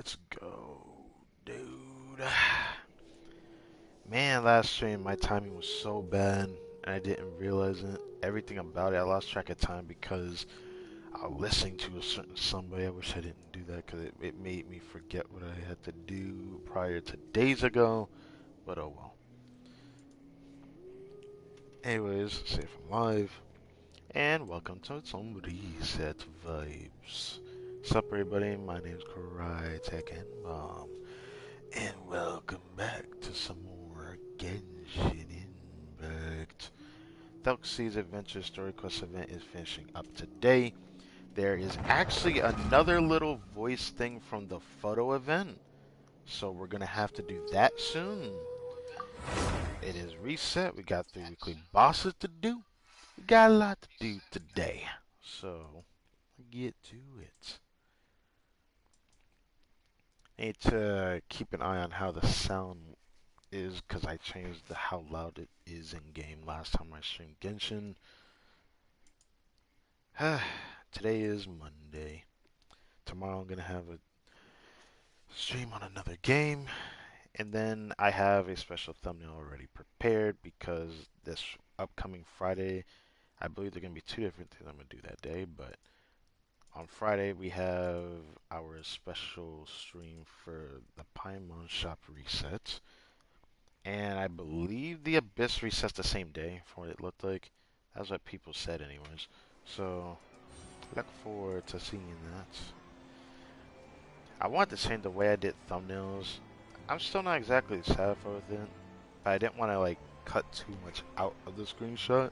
Let's go, dude. Man, last stream my timing was so bad and I didn't realize it. Everything about it, I lost track of time because I was listening to a certain somebody. I wish I didn't do that because it made me forget what I had to do prior to days ago. But oh well. Anyways, safe and live. And welcome to some reset vibes. Sup everybody, my name's Karai Tech and Mom. And welcome back to some more Genshin Impact. THELXIE'S Adventure Story Quest event is finishing up today. There is actually another little voice thing from the photo event, so we're gonna have to do that soon. It is reset. We got 3 weekly bosses to do. We got a lot to do today, so get to it. Need to keep an eye on how the sound is because I changed how loud it is in game last time I streamed Genshin. Today is Monday. Tomorrow I'm gonna have a stream on another game, and then I have a special thumbnail already prepared because this upcoming Friday, I believe there are gonna be 2 different things I'm gonna do that day. But on Friday we have our special stream for the Paimon shop resets. And I believe the Abyss resets the same day from what it looked like. That's what people said anyways. So, look forward to seeing that. I wanted to change the way I did thumbnails. I'm still not exactly satisfied with it. But I didn't want to like cut too much out of the screenshot.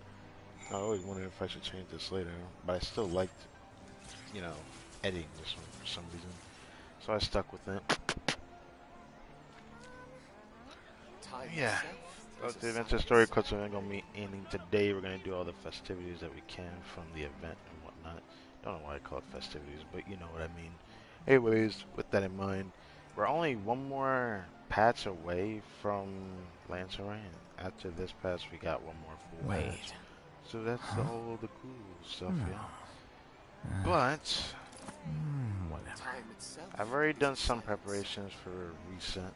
I always wondered if I should change this later. But I still liked, editing this one for some reason. So I stuck with it. Yeah. The adventure story cuts are gonna be ending today. We're gonna do all the festivities that we can from the event and whatnot. Don't know why I call it festivities, but you know what I mean. Anyways, with that in mind, we're only one more patch away from Lancerai. After this patch, we got one more full patch. So that's all the cool stuff, yeah. But I've already done some preparations for reset.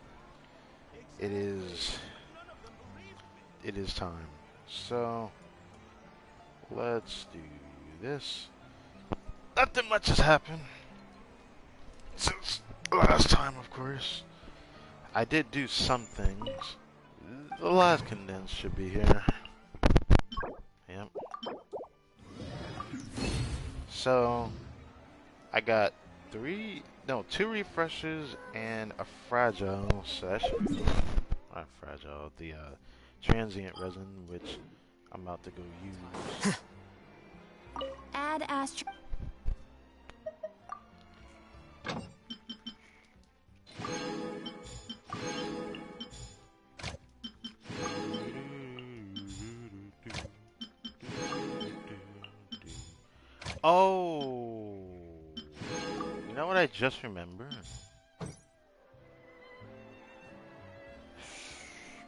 It is time. So let's do this. Nothing much has happened since last time, of course. I did do some things. The last condense should be here. Yep. So I got 2 refreshes and a fragile. So that should be not fragile. The transient resin, which I'm about to go use. Add astro. Oh, you know what I just remembered?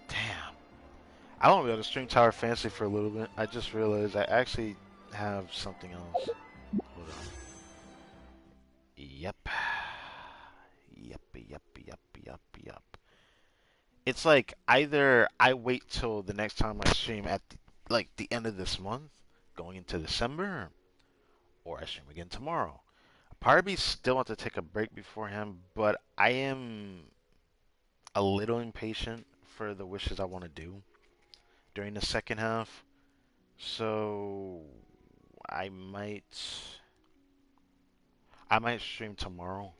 Damn. I don't be able to stream Tower Fantasy for a little bit. I just realized I actually have something else. Hold on. Yep. Yep. It's like either I wait till the next time I stream at the end of this month, going into December, or I stream again tomorrow. Part of me still want to take a break beforehand, but I am a little impatient for the wishes I want to do during the second half. So I might stream tomorrow.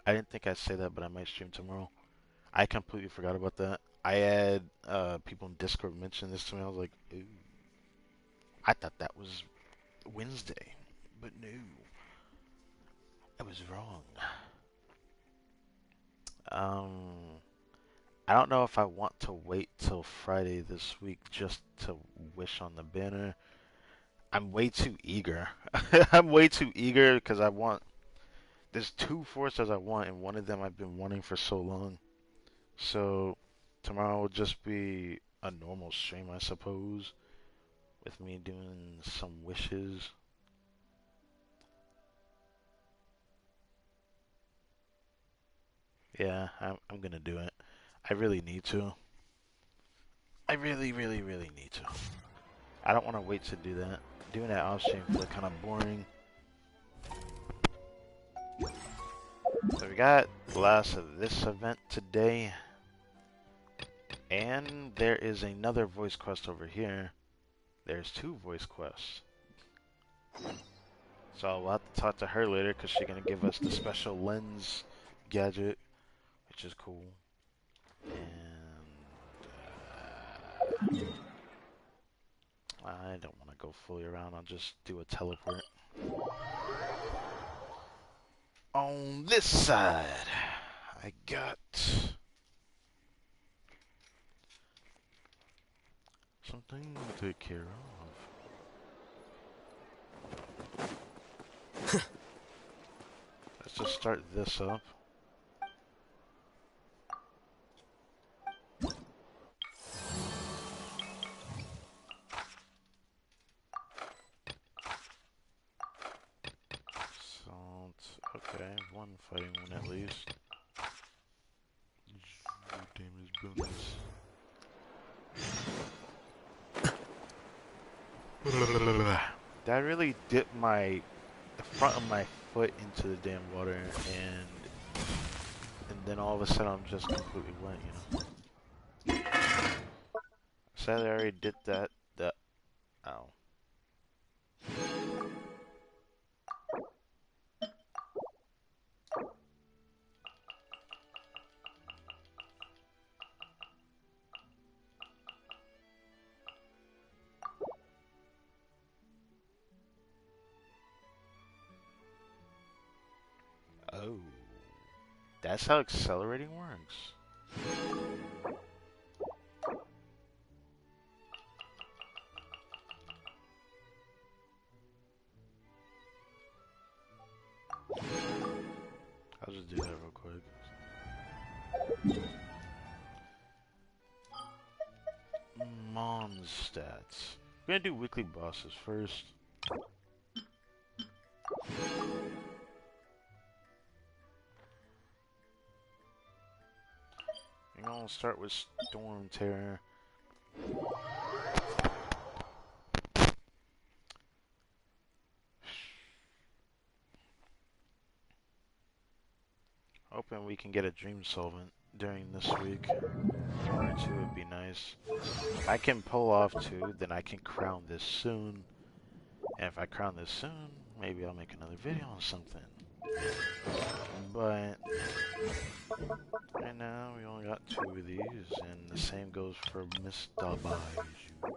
I didn't think I'd say that, but I might stream tomorrow. I completely forgot about that. I had people in Discord mention this to me. I was like, ooh. I thought that was Wednesday, but no. I was wrong. I don't know if I want to wait till Friday this week just to wish on the banner. I'm way too eager. I'm way too eager because there's 2 forces I want, and one of them I've been wanting for so long. So tomorrow will just be a normal stream, I suppose, with me doing some wishes. Yeah, I'm gonna do it. I really need to. I really, really, really need to. I don't want to wait to do that. Doing that off stream feels kind of boring. So we got the last of this event today. And there is another voice quest over here. There's 2 voice quests. So we'll have to talk to her later because she's going to give us the special lens gadget, which is cool. And I don't want to go fully around. I'll just do a teleport. On this side, I got something to take care of. Let's just start this up. Okay, one fighting one at least. Damage bonus. Did I really dip the front of my foot into the damn water and then all of a sudden I'm just completely wet, you know? Sadly I already did that. Ow. Oh. That's how accelerating works. I'll just do that real quick. Mom's stats. We're gonna do weekly bosses first. I'm gonna start with Storm Terror. Hoping we can get a Dream Solvent during this week. 1 or 2 would be nice. If I can pull off 2, then I can crown this soon. And if I crown this soon, maybe I'll make another video on something. But right now we only got 2 of these, and the same goes for Mr. Baiju,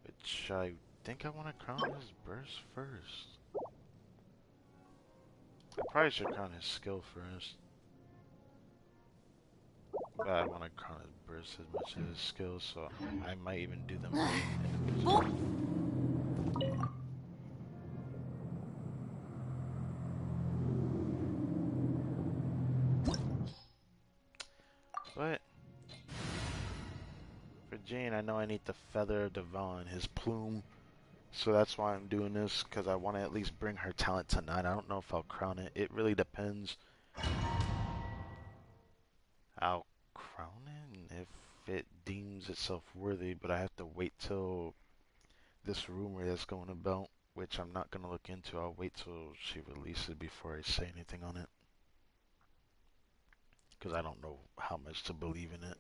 which I think I want to crown his burst first. I probably should crown his skill first. But I want to crown his burst as much as his skill, so I might even do them individually. But for Jane, I know I need the Feather of Devon, his plume. So that's why I'm doing this, because I want to at least bring her talent to 9. I don't know if I'll crown it. It really depends. I'll crown it if it deems itself worthy, but I have to wait till this rumor that's going about, which I'm not going to look into. I'll wait till she releases before I say anything on it, because I don't know how much to believe in it.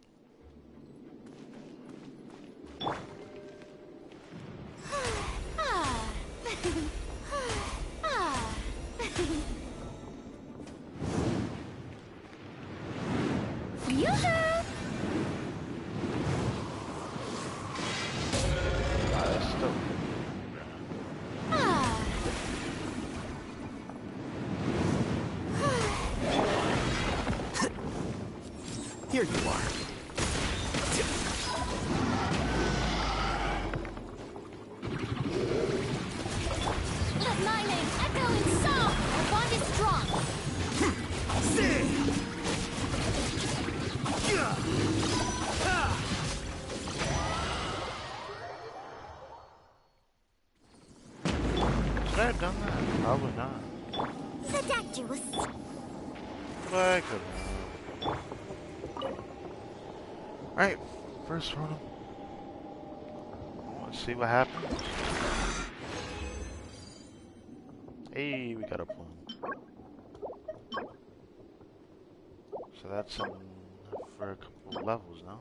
Here you are. Let my name echo in song! Our bond is strong! Should I have done that? Probably not. Seductive. But I could not. Alright, first run. Let's see what happens. Hey, we got a plum. So that's for a couple levels now.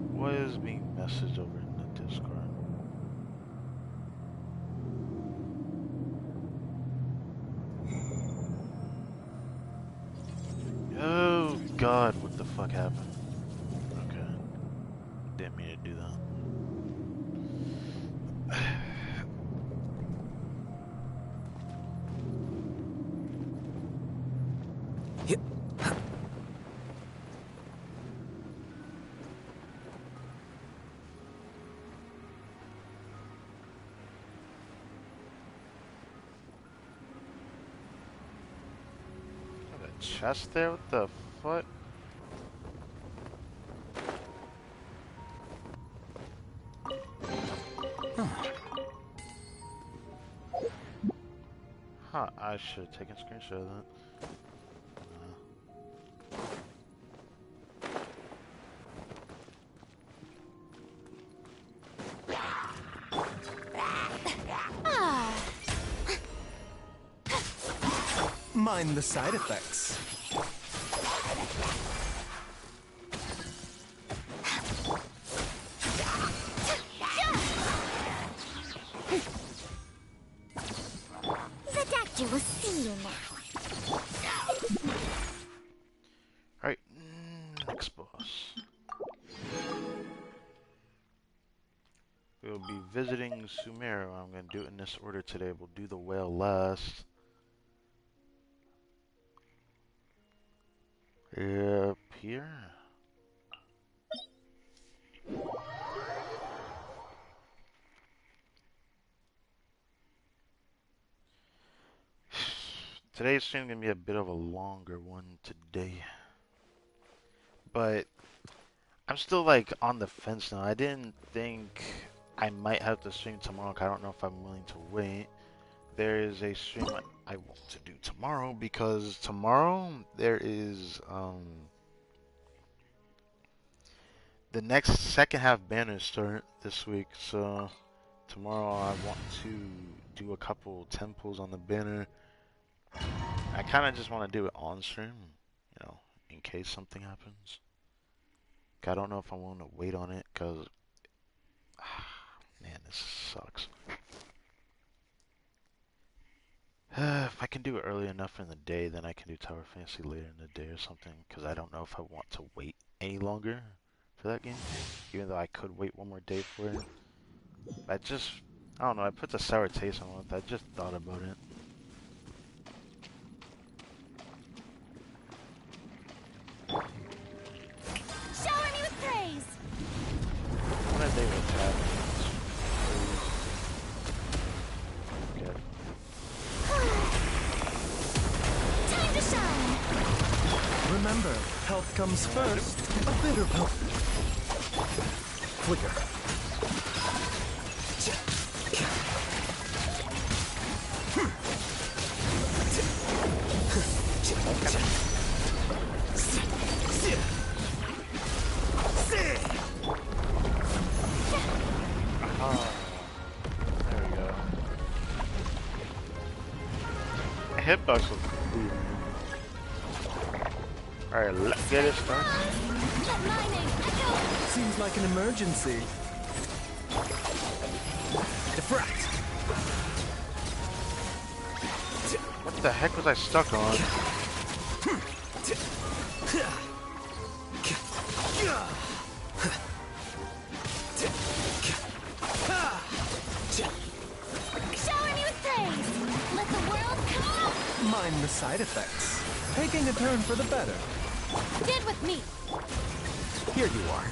What is being messaged over in the Discord? Oh God, what the fuck happened? Okay, didn't mean to do that. Got a chest there? What the fuck? Huh, I should have taken a screenshot of that. Mind the side effects. The doctor will see you now. Alright, next boss. We'll be visiting Sumeru. I'm gonna do it in this order today. We'll do the whale last. Up here. Today's stream gonna be a bit of a longer one today, but I'm still like on the fence now. I didn't think I might have to stream tomorrow. 'Cause I don't know if I'm willing to wait. There is a stream I want to do tomorrow because tomorrow there is the next second half banners start this week. So tomorrow I want to do a couple temples on the banner. I kind of just want to do it on stream, you know, in case something happens. I don't know if I'm willing to wait on it, because, man, this sucks. If I can do it early enough in the day, then I can do Tower Fantasy later in the day or something, because I don't know if I want to wait any longer for that game, even though I could wait one more day for it. I don't know, I put the sour taste on it. I just thought about it. Shower me with praise. When are they attack? Okay. Time to shine. Remember, health comes first. A bit of health. Flicker. There we go. My hitbox was bleeding. Alright, let's get it started. Let my name echo. Seems like an emergency. Defract. What the heck was I stuck on? Shower me with praise. Let the world come. Mind the side effects. Taking a turn for the better. Stand with me. Here you are.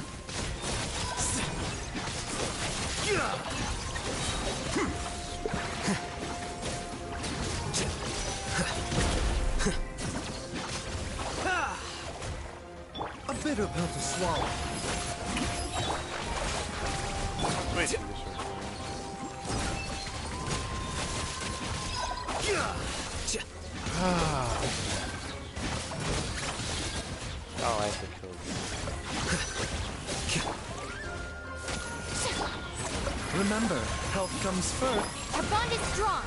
A bitter pill to swallow. Wait, this one. Oh, I have to kill you. Remember, health comes first. Our bond is strong.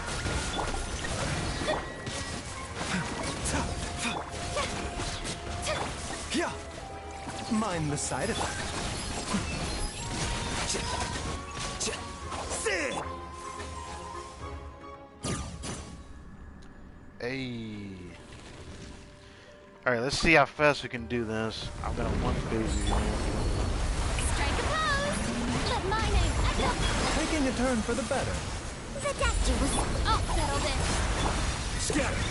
Yeah. Mind the side effect. Hey. Alright, let's see how fast we can do this. I'm gonna one phase you. Strike a pose. Let my name echo. Taking a turn for the better. The danger was all settled in. Scatter.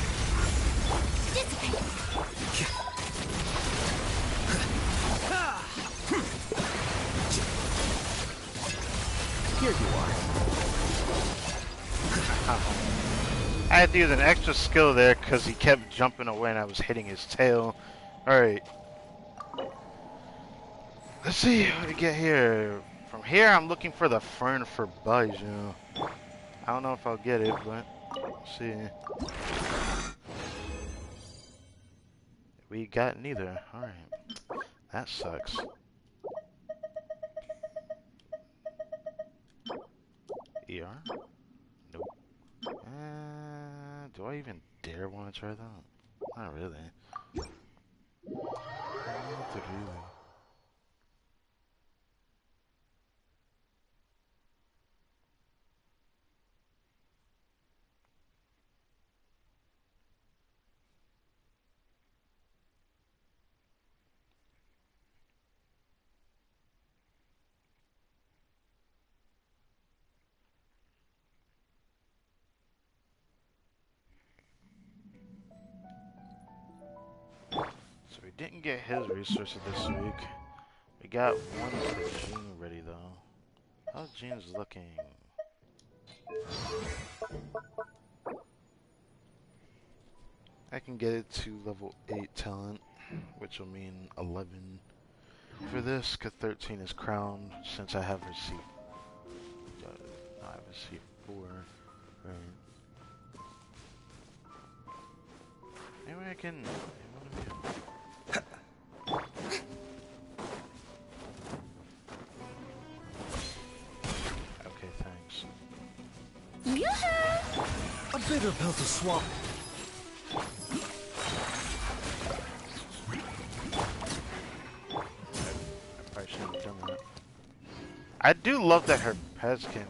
Dissipate. Here you are. I had to use an extra skill there because he kept jumping away and I was hitting his tail. Alright. Let's see what we get here. From here, I'm looking for the fern for Baiju. I don't know if I'll get it, but we'll see. We got neither. Alright. That sucks. ER? Nope. Do I even dare want to try that? Not really. Not really. So we didn't get his resources this week. We got one for Jean ready though. How's Jean's looking? I can get it to level 8 talent, which will mean 11 for this, because 13 is crowned since I have received. No, I have received 4. Right. Anyway, I can. Okay, thanks. Yoo-hoo! A bitter pill to swallow. I shouldn't have done that. I do love that her pets can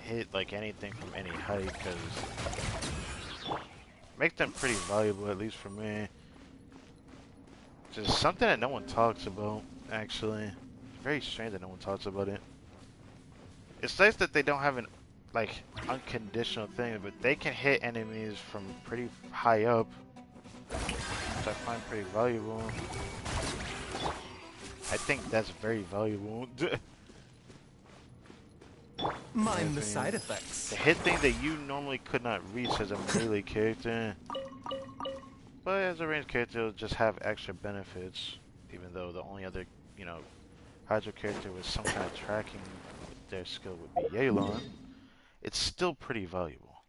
hit like anything from any height, because make them pretty valuable, at least for me. Just something that no one talks about, actually. It's very strange that no one talks about it. It's nice that they don't have an like unconditional thing, but they can hit enemies from pretty high up, which I find pretty valuable. I think that's very valuable. Mind the side effects. The hit thing that you normally could not reach as a melee character, but as a ranged character, it'll just have extra benefits. Even though the only other, Hydro character with some kind of tracking with their skill would be Yelan, it's still pretty valuable.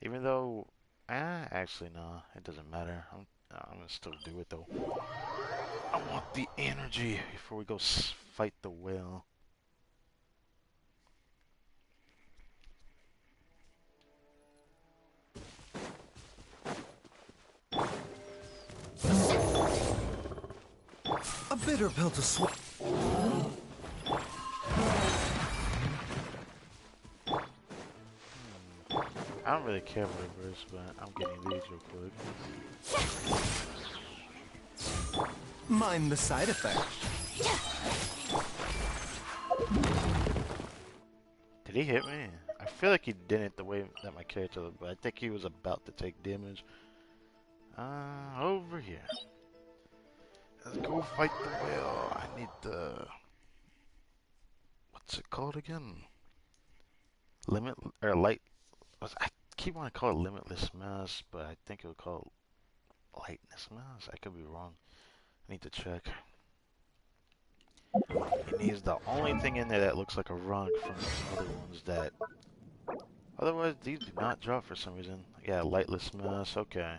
Even though, actually no, it doesn't matter. I'm gonna still do it though. I want the energy before we go fight the whale. A bitter pill to swallow. I don't really care for reverse, but I'm getting these real quick. Mind the side effect. Did he hit me? I I feel like he didn't the way that my character looked, but I think he was about to take damage. Over here. Let's go fight the whale. I need the... What's it called again? Limit... Or light... I keep wanting to call it Limitless Mass, but I think it would call it Lightness Mass. I could be wrong. I need to check. He needs the only thing in there that looks like a rug from these other ones that... Otherwise, these do not drop for some reason. Yeah, Lightless Mass. Okay.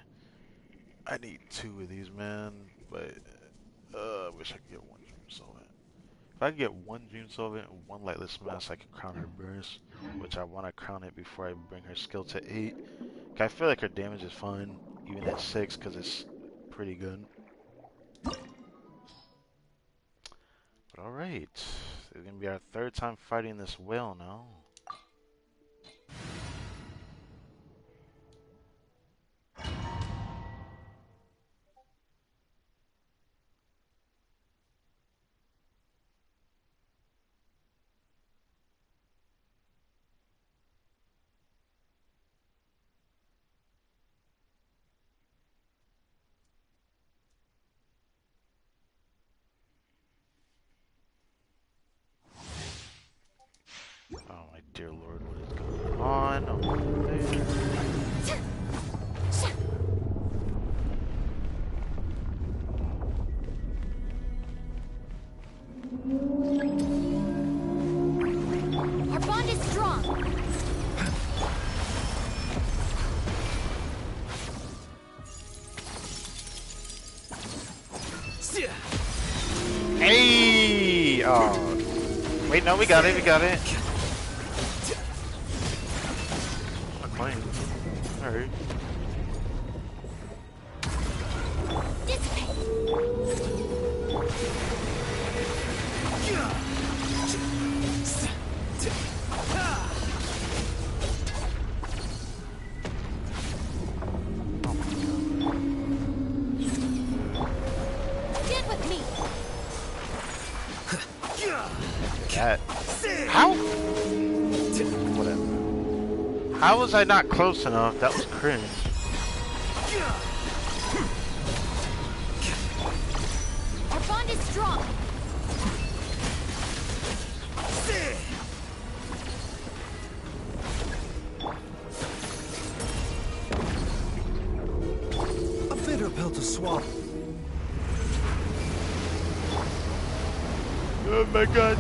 I need 2 of these, man. But... I wish I could get 1 Dream Solvent. If I could get 1 Dream Solvent and 1 Lightless Mass, I could crown her Burst, which I want to crown it before I bring her skill to 8. I feel like her damage is fine, even at 6, because it's pretty good. But alright, it's going to be our 3rd time fighting this whale now. Oh my dear lord, what is going on over there? Our bond is strong. Hey! Oh. Wait, no, we got it, we got it. Not playing. Alright. That. How? Whatever. How was I not close enough? That was cringe. Our bond is strong. A bitter pill to swallow. Oh my god.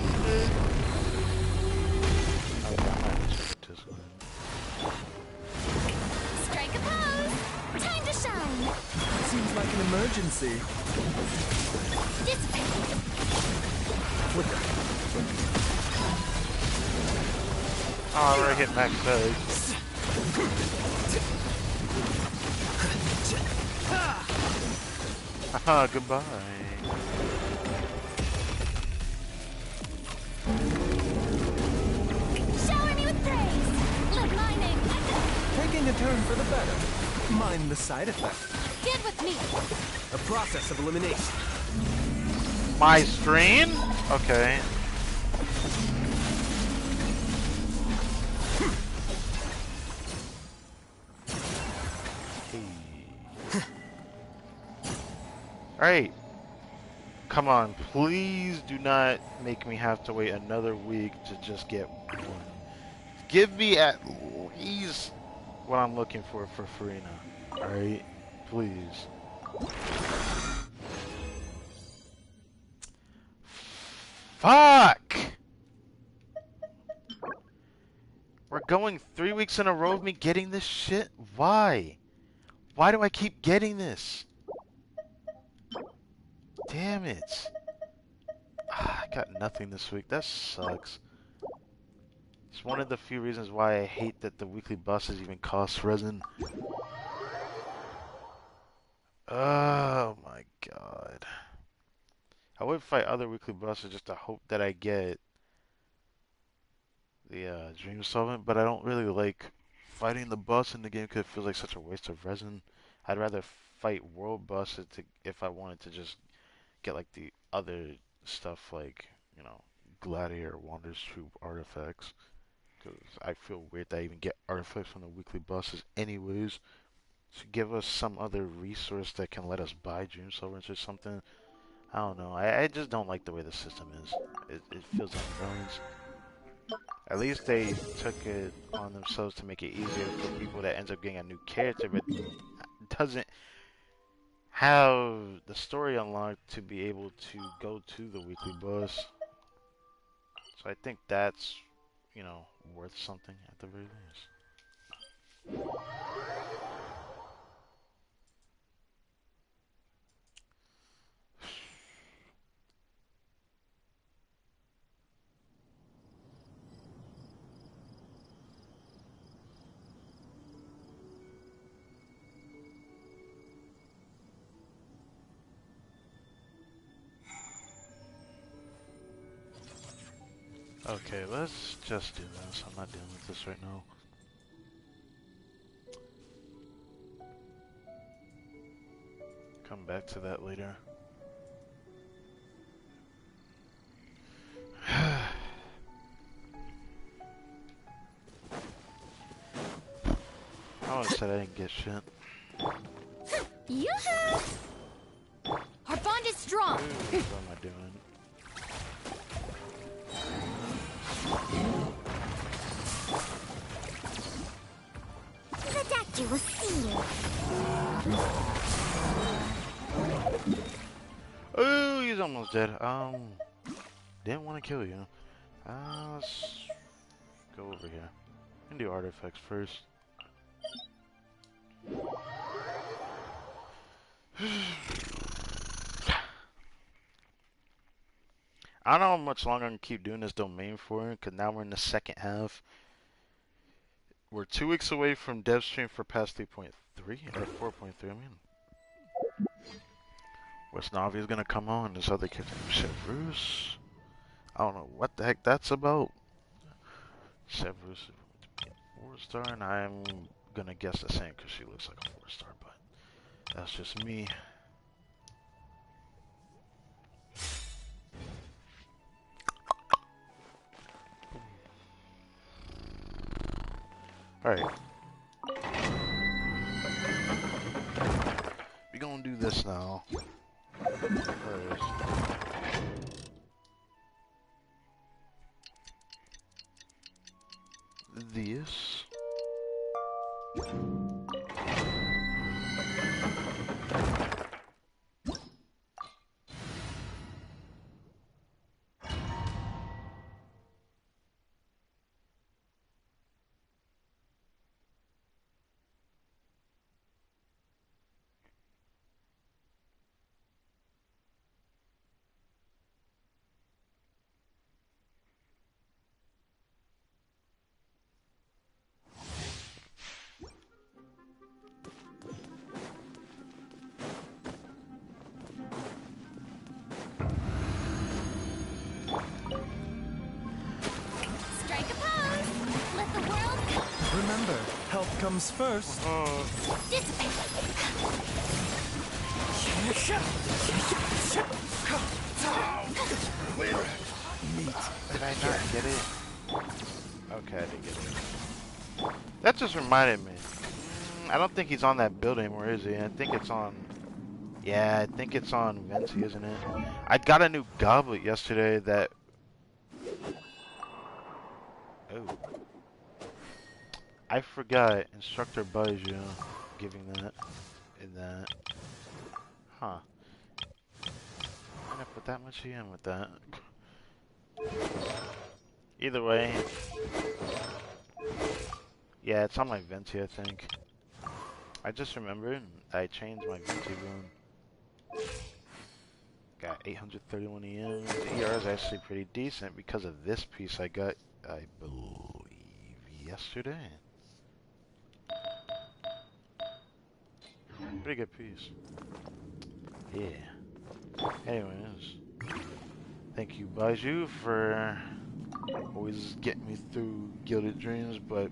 Strike a pose. Time to shine. Seems like an emergency. Dissipate. Oh, we're hitting max phase. Haha, goodbye. Shower me with praise. Let my name echo. Taking a turn for the better. Mind the side effect. Get with me. A process of elimination. My screen? Okay. Alright. Come on, please do not make me have to wait another week to just get 1. Give me at least what I'm looking for Farina. Alright? Please. Fuck! We're going 3 weeks in a row of me getting this shit? Why? Why do I keep getting this? Damn it. I got nothing this week. That sucks. It's one of the few reasons why I hate that the weekly bosses even cost resin. Oh my god. I would fight other weekly bosses just to hope that I get the Dream Solvent, but I don't really like fighting the boss in the game because it feels like such a waste of resin. I'd rather fight world bosses if I wanted to just get like the other stuff like, you know, Gladiator, Wander's Troop artifacts. Because I feel weird that I even get artifacts from the weekly bosses anyways. So give us some other resource that can let us buy dream sovereigns or something. I don't know. I just don't like the way the system is. It feels unbalanced. At least they took it on themselves to make it easier for people that ends up getting a new character, but doesn't have the story unlocked to be able to go to the weekly boss. So I think that's, worth something at the very least. Okay, let's just do this. I'm not dealing with this right now. Come back to that later. I said I didn't get shit. Yoo-hoo! Our bond is strong. Ooh, what am I doing? The doctor will see you. Oh, he's almost dead. Didn't want to kill you. Let's go over here and do artifacts first. I don't know how much longer I can keep doing this domain for, because now we're in the second half. We're 2 weeks away from dev stream for past 3.3 or 4.3. I mean, what's Navi's gonna come on? This other kid, Severus. I don't know what the heck that's about. Severus, 4-star, and I'm gonna guess the same because she looks like a 4-star, but that's just me. Alright. We're gonna do this now. First. This. Strike a pose. Let the world Remember, health comes first. dissipate. Did I not get it? Okay, I did get it. That just reminded me. I don't think he's on that building anymore, is he? I think it's on... Yeah, I think it's on Venti, isn't it? I got a new goblet yesterday that... Oh. I forgot Instructor Baiju giving that in that. Huh. I'm gonna put that much in with that. Either way. Yeah, it's on my Venti, I think. I just remembered I changed my Venti rune. Got 831 EM. The ER is actually pretty decent because of this piece I got, I believe, yesterday. Pretty good piece. Yeah. Anyways, thank you, Baiju, for always getting me through Gilded Dreams, but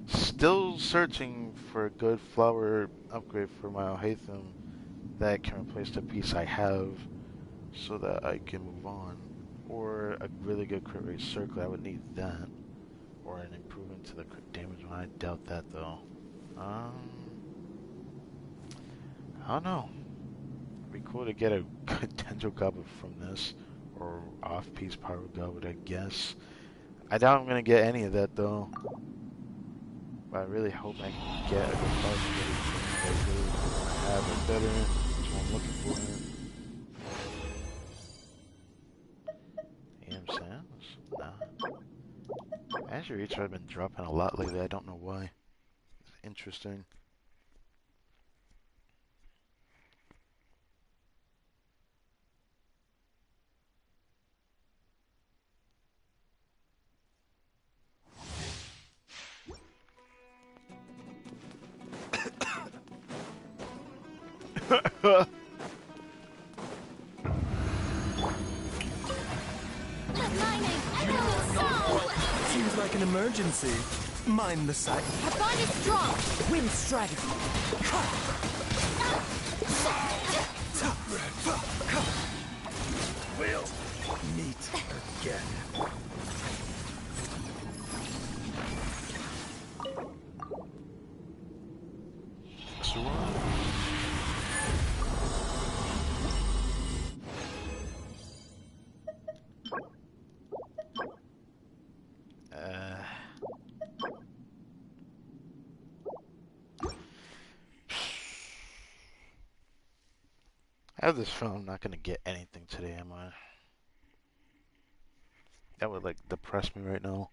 still searching for a good flower upgrade for my Alhaitham that can replace the piece I have so that I can move on. Or a really good crit rate circle, I would need that. or an improvement to the crit damage. I doubt that though. I don't know. It'd be cool to get a potential goblet from this, or off-piece power goblet, I guess. I doubt I'm gonna get any of that though. But I really hope I can get a good power goblet. I really want to have it better. That's what I'm looking for. AM Sands? Nah. Azure Reach have been dropping a lot lately. I don't know why. It's interesting. Seems like an emergency. Mind the sight. Our bond is strong. Wind strategy. We'll meet again. I have this feeling I'm not gonna get anything today, am I? That would like depress me right now.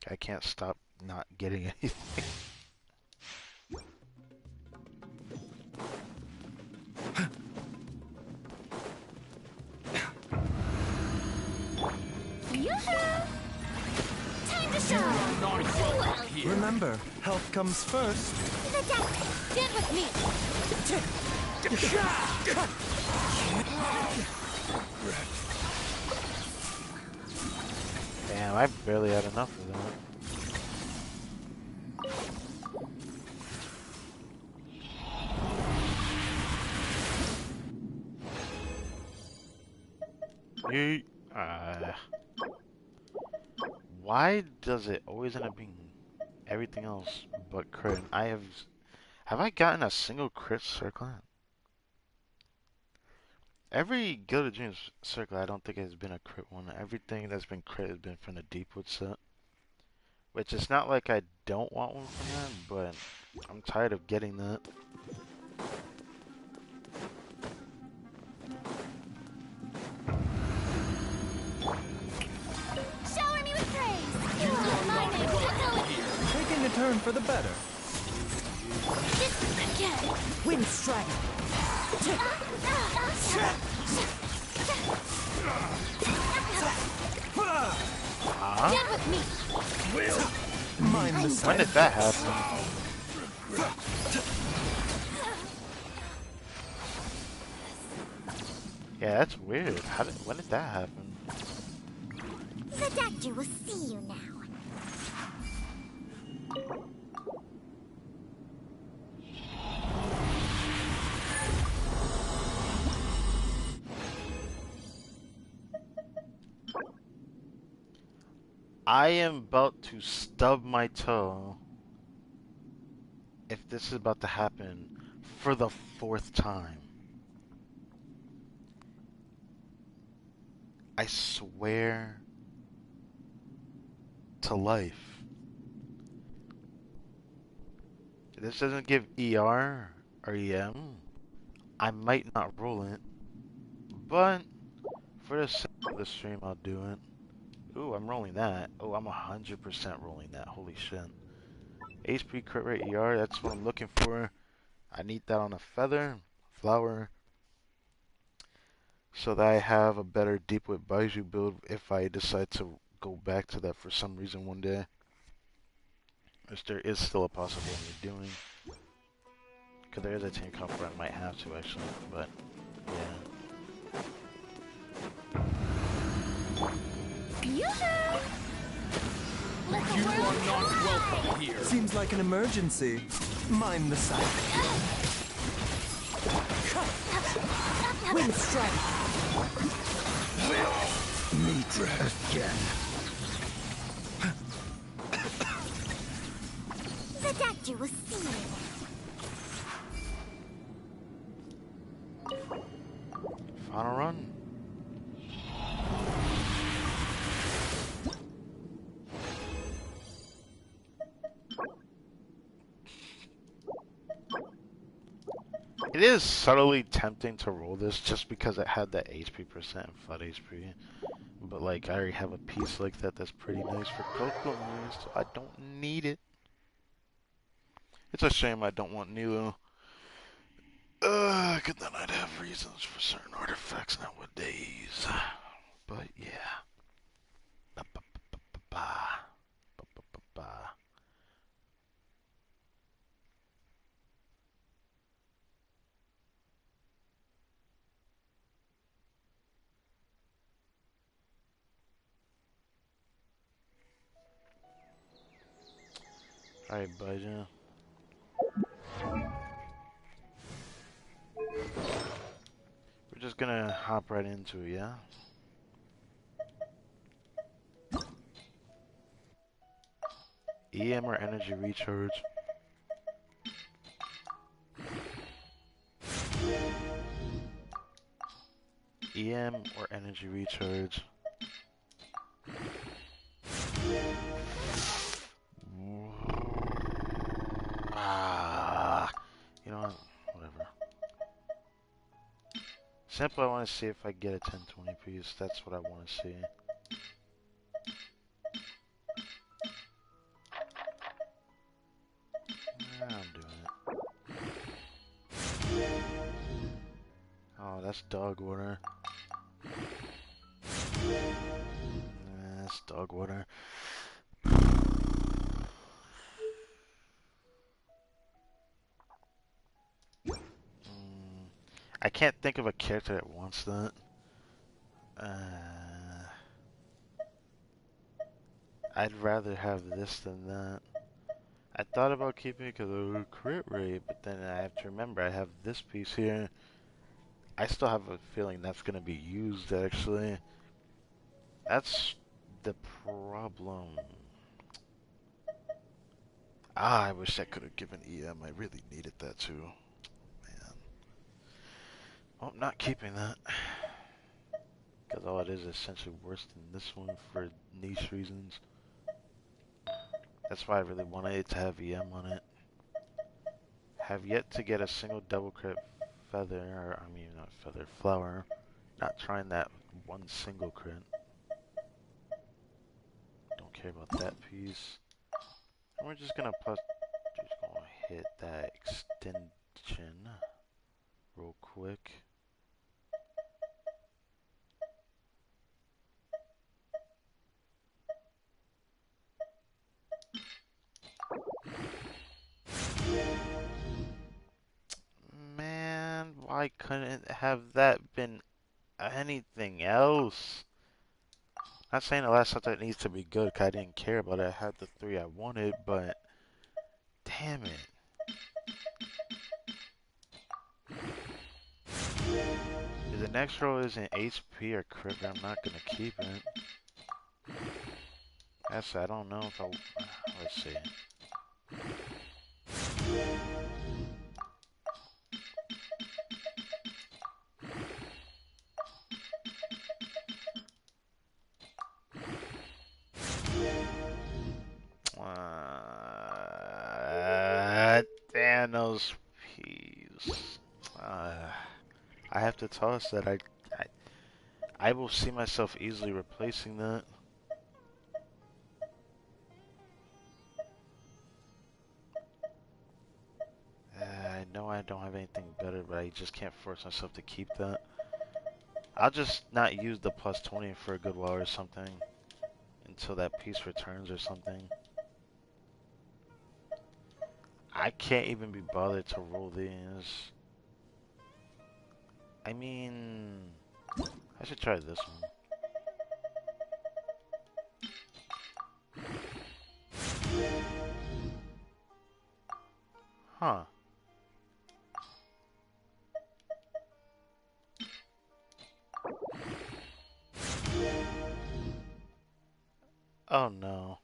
I can't stop not getting anything. Time to show. Remember, health comes first. Get with me. Damn, I barely had enough of that. Yeet. Why does it always end up being everything else but crit? Have I gotten a single crit circle? Every Gilded Dreams circle I don't think has been a crit one. Everything that's been crit has been from the Deepwood set. Which it's not like I don't want one from that, but I'm tired of getting that. Shower me with praise. You are my name. Taking a turn for the better. This again. Wind strike. Get with me. Mind the When sight. did that happen? Yeah, that's weird. When did that happen? The doctor will see you now. I am about to stub my toe if this is about to happen for the 4th time. I swear to life. If this doesn't give ER or EM, I might not roll it. But for the sake of the stream, I'll do it. Ooh, I'm rolling that. Oh, I'm 100% rolling that. Holy shit. HP crit rate ER, that's what I'm looking for. I need that on a feather, flower, so that I have a better Deepwood Baiju build if I decide to go back to that for some reason one day. Which there is still a possibility of doing. Because there is a team comp where I might have to actually, but yeah. You are not welcome here. Seems like an emergency. Mind the sight. Wind strike. We'll meet again. you will see. Final run. It is subtly tempting to roll this just because it had that HP percent and flat HP. But like, I already have a piece like that that's pretty nice for Coco Moon, so I don't need it. It's a shame I don't want Nilo. Cause then I'd have reasons for certain artifacts nowadays. But yeah. Ba-ba-ba-ba-ba. Alright, Bajan. We're just gonna hop right into it, yeah? EM or energy recharge? EM or energy recharge? You know what? Whatever. Simply, I want to see if I get a 10-20 piece. That's what I want to see. I'm doing it. Oh, that's dog water. That's dog water. I can't think of a character that wants that. I'd rather have this than that. I thought about keeping it because of the crit rate, but then I have to remember I have this piece here. I still have a feeling that's going to be used, actually. That's the problem. I wish I could have given EM. I really needed that too. Man. Well, I'm not keeping that. Because all it is essentially worse than this one for niche reasons. That's why I really wanted it to have EM on it. Have yet to get a single double crit feather, or I mean not feather, flower. Not trying that one single crit. Don't care about that piece. And we're just gonna hit that extension real quick. Man, why couldn't have that been anything else? Not saying the last subject needs to be good, cause I didn't care about it. I had the 3 I wanted, but damn it. If the next row isn't HP or crit, I'm not gonna keep it. Actually, I don't know if I. Let's see. Thanos piece. I have to toss that. I will see myself easily replacing that. I know I don't have anything better, but I just can't force myself to keep that. I'll just not use the plus 20 for a good while or something until that piece returns or something. I can't even be bothered to roll these. I mean, I should try this one. Huh. Oh no.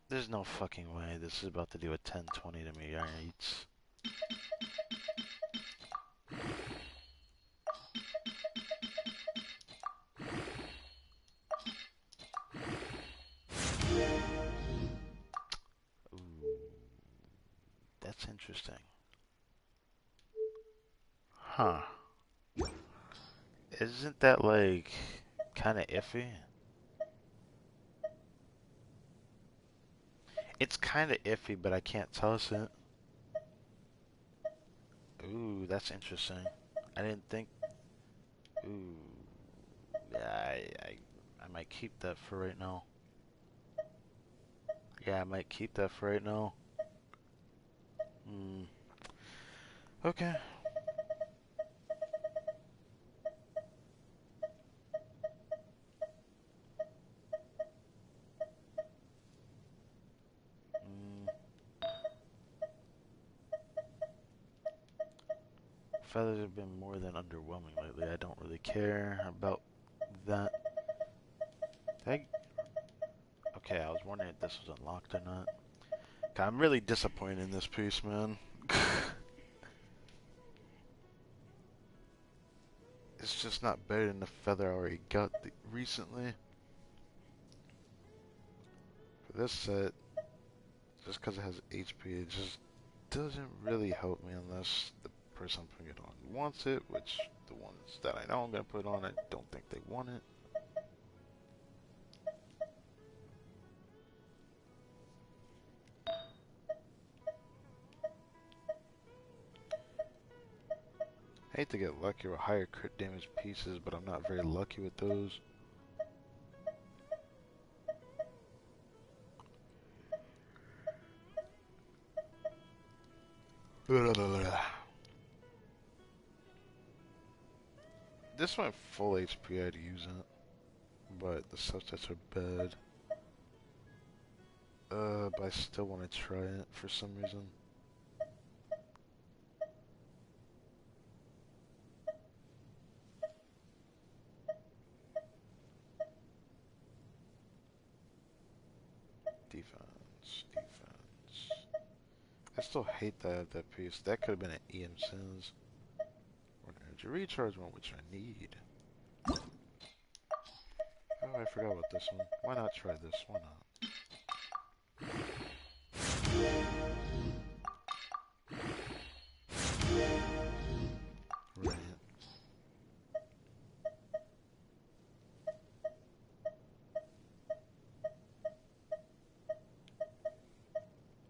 There's no fucking way this is about to do a 10-20 to me, alright? Ooh, that's interesting. Huh. Isn't that like kind of iffy? It's kind of iffy, but I can't toss it. Ooh, that's interesting. I didn't think. Ooh, yeah, I might keep that for right now. Yeah, I might keep that for right now. Hmm. Okay. Mm. Feathers have been more than underwhelming lately. I don't really care about that. Okay, I was wondering if this was unlocked or not. God, I'm really disappointed in this piece, man. It's just not better than the feather I already got recently. For this set, just because it has HP, it just doesn't really help me unless the person I'm putting it on wants it, which the ones that I know I'm going to put on it don't think they want it. I hate to get lucky with higher crit damage pieces, but I'm not very lucky with those. This went full HP, I'd use it, but the subsets are bad. But I still want to try it for some reason. Defense, defense. I still hate that I have that piece. That could have been an EM Sins. Or an energy recharge one, which I need. Oh, I forgot about this one. Why not try this? Why not? Right.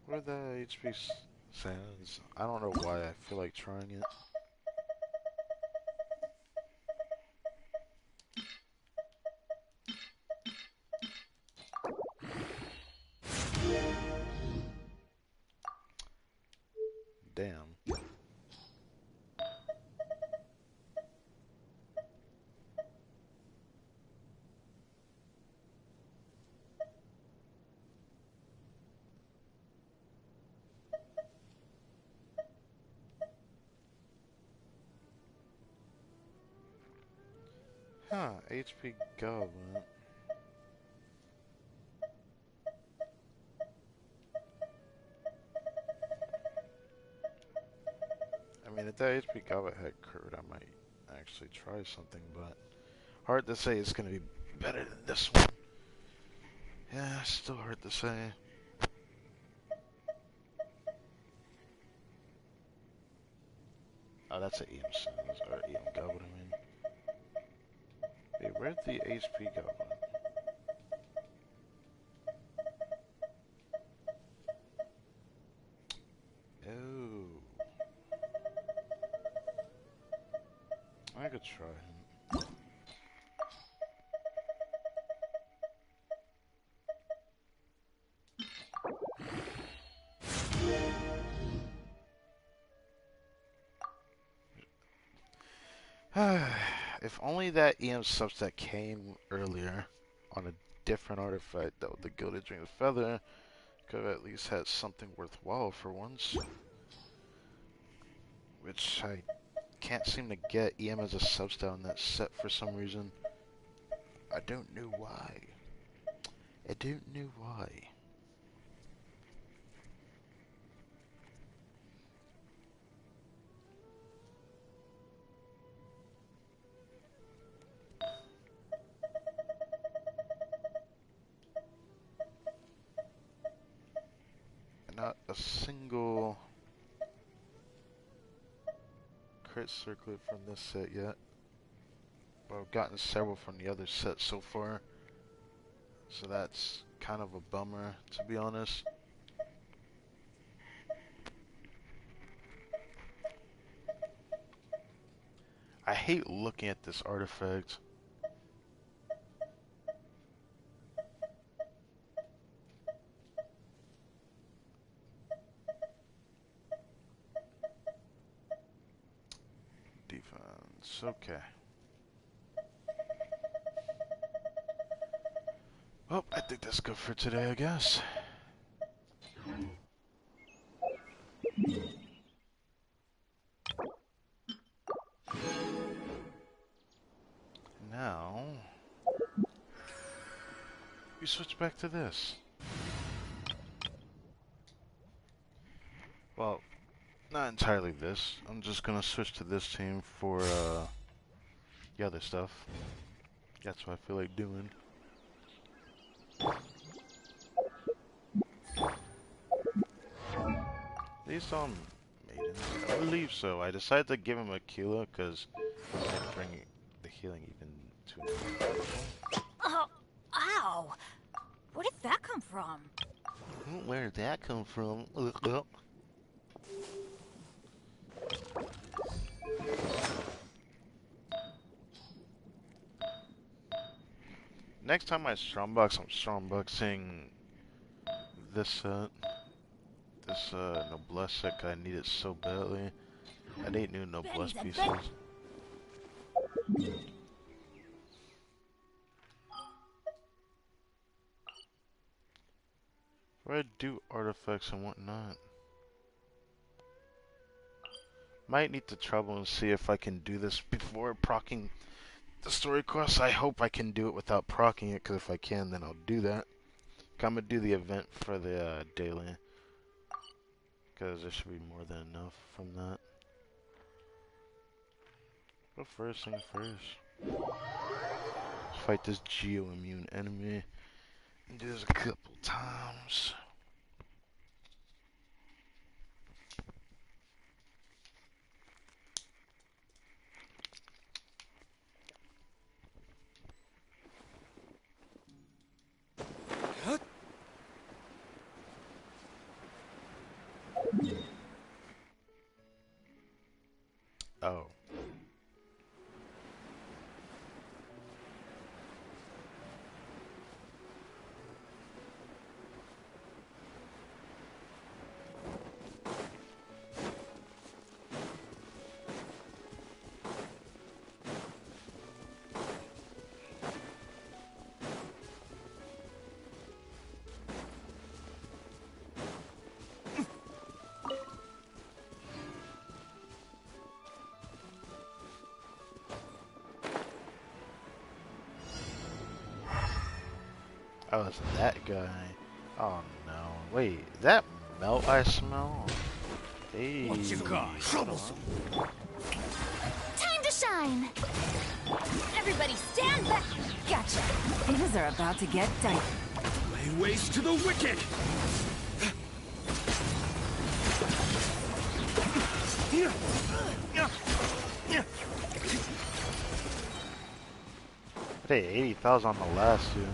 What are the HP Sands? I don't know why I feel like trying it. Damn. Huh, HP Goblin. I mean, if that HP Goblin had crit, I might actually try something, but hard to say it's gonna be better than this one. Yeah, still hard to say. Oh, that's an EM Sins, or EM Goblin, I mean. Wait, where'd the HP Goblin? Oh. I could try him. If only that EM subset came earlier on a different artifact, though, the Gilded Dream of Feather could have at least had something worthwhile for once. Which I can't seem to get EM as a substat on that set for some reason. I don't know why. I don't know why. got a single crit circlet from this set yet. But I've gotten several from the other set so far. So that's kind of a bummer, to be honest. I hate looking at this artifact. Defense, okay. Well, I think that's good for today, I guess. Now, we switch back to this. Well, not entirely this. I'm just gonna switch to this team for the other stuff. That's what I feel like doing. These on maidens? I believe so. I decided to give him a Kila because I can't bring the healing even to him. Oh, ow! Where did that come from? Where did that come from? Next time I strongbox, I'm strongboxing this set. This noblesse set, I need it so badly. I need new noblesse pieces. Where I do artifacts and whatnot. Might need to trouble and see if I can do this before proccing the story quest. I hope I can do it without proccing it, because if I can, then I'll do that. I'm gonna do the event for the daily, because there should be more than enough from that. But first thing first, fight this geo-immune enemy. Do this a couple times. Oh. Oh, it's that guy. Oh no. Wait, is that melt I smell? Hey. What you got? Troublesome. Time to shine! Everybody stand back! Gotcha! Things are about to get dicey. Lay waste to the wicked! Hey, 80,000 on the last two.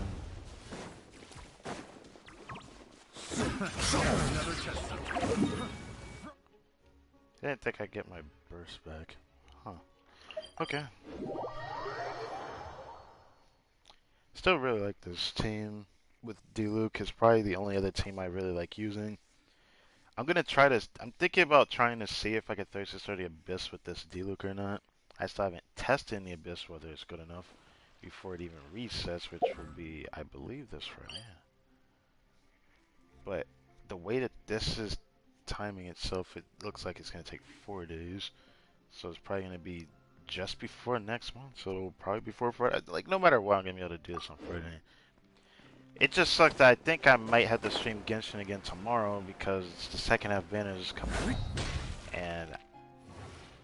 Didn't think I'd get my burst back. Huh. Okay. Still really like this team with D-Luke. Is probably the only other team I really like using. I'm thinking about trying to see if I can Thirsty Star the Abyss with this D-Luke or not. I still haven't tested in the Abyss whether it's good enough before it even resets, which will be, I believe, this Friday. But the way that this is timing itself, it looks like it's going to take 4 days. So it's probably going to be just before next month. So probably before Friday. Like, no matter what, I'm going to be able to do this on Friday. It just sucked that I think I might have to stream Genshin again tomorrow because the second half banners is coming. And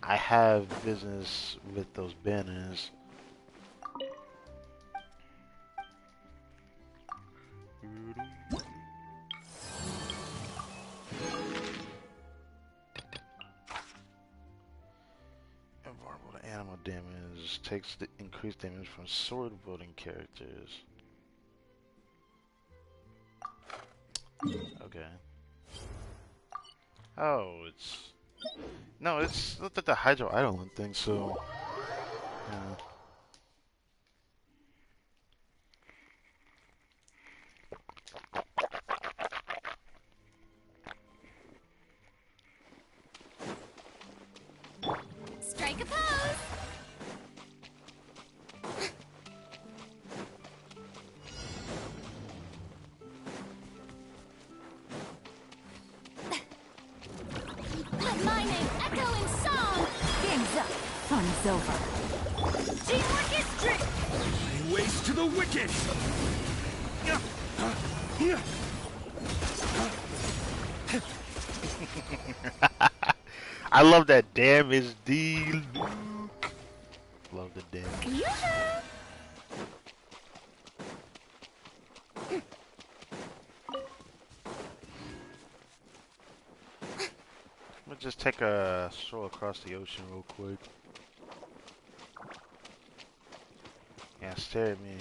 I have business with those banners. damage. Takes the increased damage from sword wielding characters. Okay. Oh, it's... No, it's looked at the Hydro Idolin thing, so... Yeah. Strike a pose! Let my name echo in song! Game's up. Fun's over. Teamwork is strict! Lay waste to the wicked! I love that damage deal. Love the damage. Yoo-hoo! I'm gonna just take a stroll across the ocean real quick. Yeah, stare at me.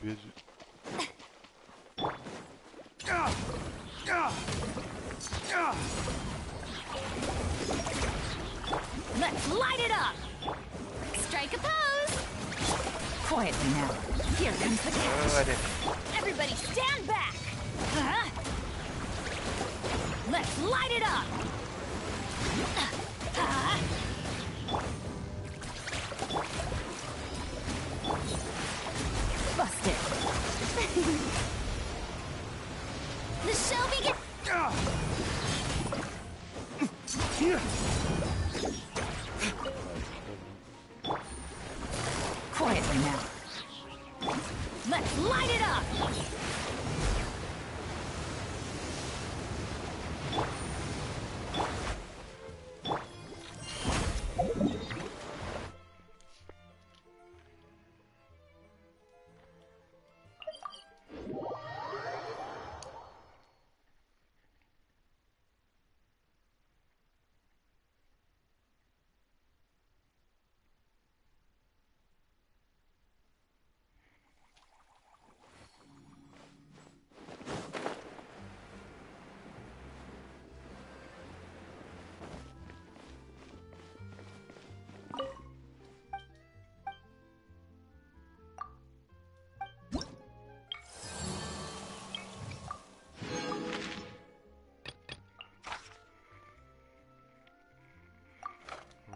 Bitch. Let's light it up! Strike a pose! Quietly now. Here comes the catch. Oh, I didn't. Everybody stand back! Huh? Let's light it up! Busted. The show begins! Quietly now. Let's light it up!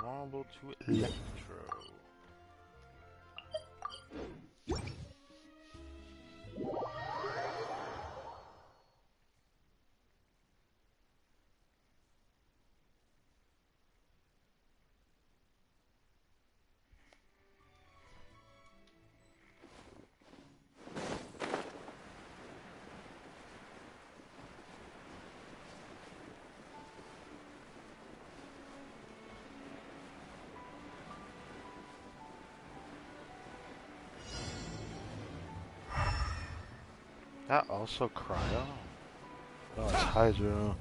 Vulnerable to Electro. That also cryo? Oh, it's Hydro.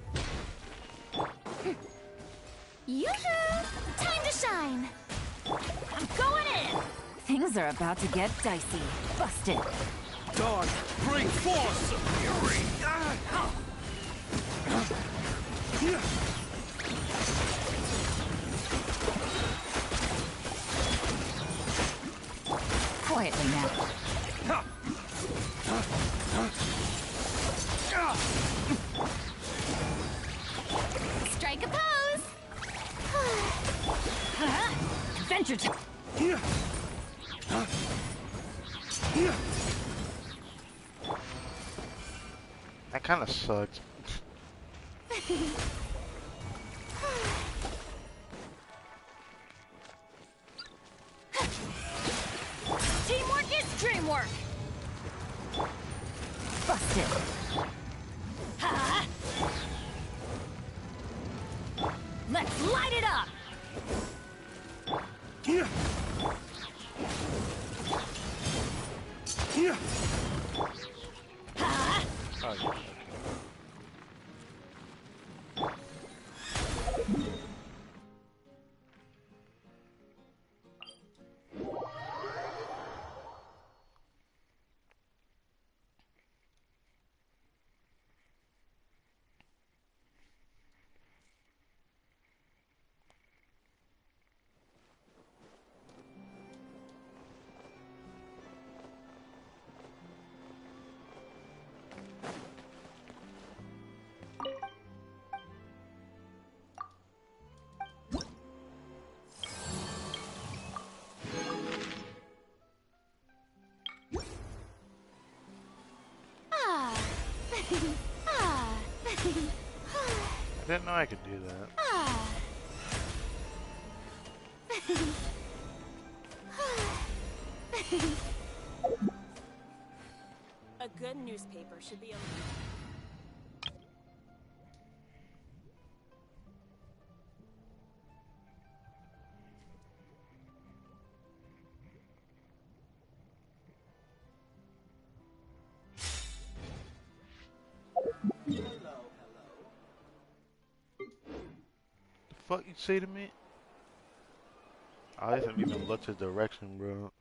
Yoo-hoo! Time to shine! I'm going in! Things are about to get dicey. Busted. Dawn, bring force of fury! Quietly now. Strike a pose! Adventure time. That kind of sucked. Teamwork is dreamwork! Busted. Ha! Let's light it up! Ha! Oh, yeah. Ah. I didn't know I could do that. Ah. A good newspaper should be a... The fuck you say to me? I haven't even looked at direction, bro.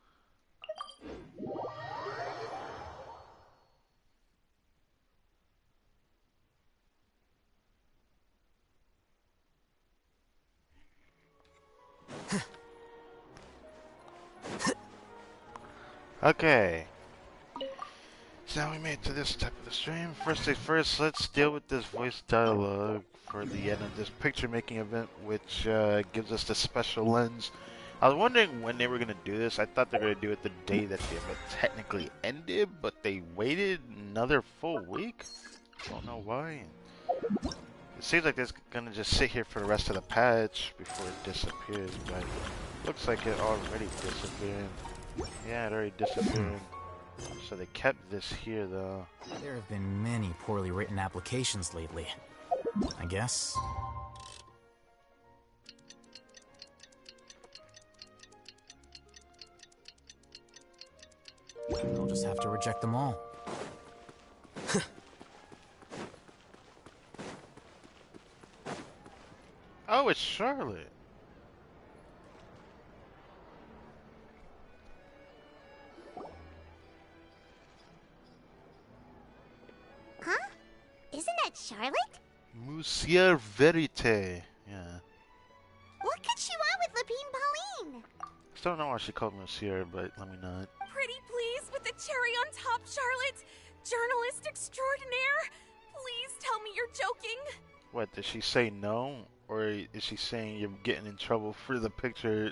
Okay. So now we made it to this step of the stream. First things first, let's deal with this voice dialogue for the end of this picture-making event, which gives us the special lens. I was wondering when they were going to do this. I thought they were going to do it the day that the event technically ended, but they waited another full week? Don't know why. It seems like it's going to just sit here for the rest of the patch before it disappears, but looks like it already disappeared. Yeah, it already disappeared. So they kept this here, though. There have been many poorly written applications lately. I guess. I'll just have to reject them all. Oh, it's Charlotte. Huh? Isn't that Charlotte? Monsieur Verite. Yeah. What could she want with Lapine Pauline? Still don't know why she called Monsieur, but let me not. Pretty please with the cherry on top, Charlotte. Journalist extraordinaire. Please tell me you're joking. What, did she say no? Or is she saying you're getting in trouble for the picture?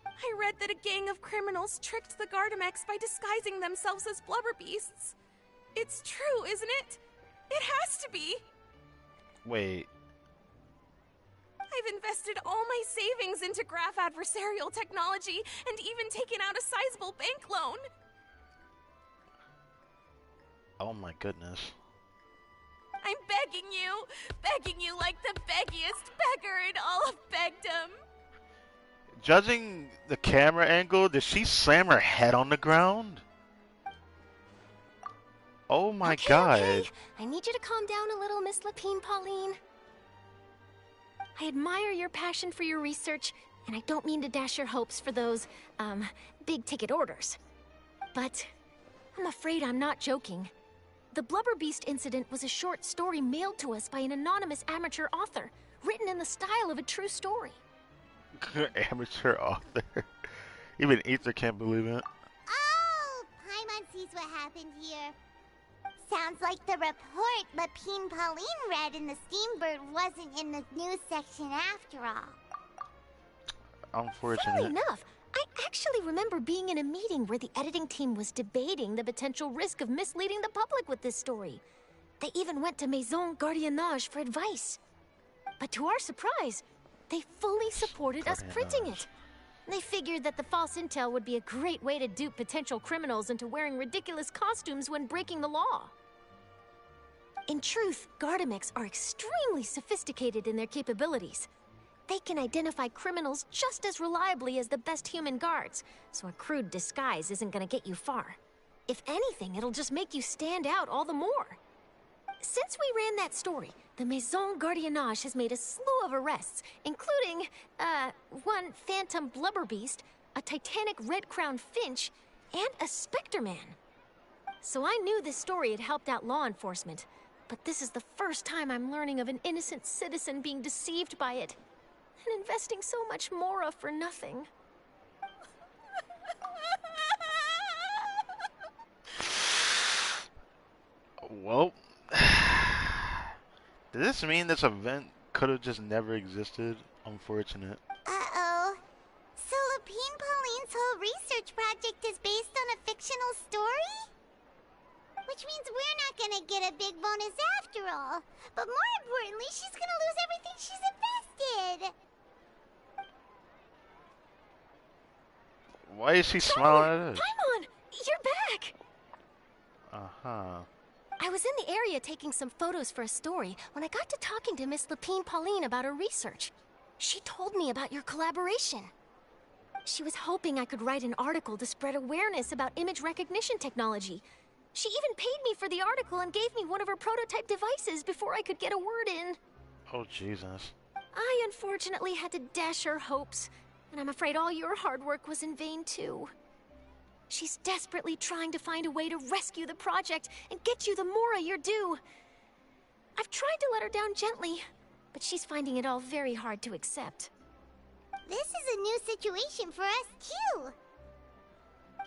I read that a gang of criminals tricked the Gardamex by disguising themselves as blubber beasts. It's true, isn't it? It has to be. Wait. I've invested all my savings into graph adversarial technology and even taken out a sizable bank loan. Oh my goodness. I'm begging you like the beggiest beggar in all of begdom. Judging the camera angle, did she slam her head on the ground? Oh my god. Okay. I need you to calm down a little, Miss Lapine Pauline. I admire your passion for your research, and I don't mean to dash your hopes for those, big-ticket orders. But I'm afraid I'm not joking. The Blubber Beast incident was a short story mailed to us by an anonymous amateur author, written in the style of a true story. Amateur author. Even Ether can't believe it. Oh, Paimon sees what happened here. Sounds like the report Lapine Pauline read in the Steambird wasn't in the news section after all. Unfortunate. Funny enough, I actually remember being in a meeting where the editing team was debating the potential risk of misleading the public with this story. They even went to Maison Gardiennage for advice. But to our surprise, they fully supported us printing it. They figured that the false intel would be a great way to dupe potential criminals into wearing ridiculous costumes when breaking the law. In truth, Gardamex are extremely sophisticated in their capabilities. They can identify criminals just as reliably as the best human guards, so a crude disguise isn't gonna get you far. If anything, it'll just make you stand out all the more. Since we ran that story, the Maison Gardiennage has made a slew of arrests, including, one phantom blubber beast, a titanic red-crowned finch, and a specter man. So I knew this story had helped out law enforcement, but this is the first time I'm learning of an innocent citizen being deceived by it, and investing so much more of for nothing. Well, does this mean this event could have just never existed? Unfortunate. Uh-oh. So Lapine Pauline's whole research project is based on a fictional story? Which Which means we're not gonna get a big bonus after all. But more importantly, she's gonna lose everything she's invested. Why is she smiling at us? Paimon, you're back! Uh-huh. I was in the area taking some photos for a story when I got to talking to Miss Lapine Pauline about her research. She told me about your collaboration. She was hoping I could write an article to spread awareness about image recognition technology. She even paid me for the article and gave me one of her prototype devices before I could get a word in. Oh, Jesus. I unfortunately had to dash her hopes, and I'm afraid all your hard work was in vain too. She's desperately trying to find a way to rescue the project and get you the Mora you're due. I've tried to let her down gently, but she's finding it all very hard to accept. This is a new situation for us, too.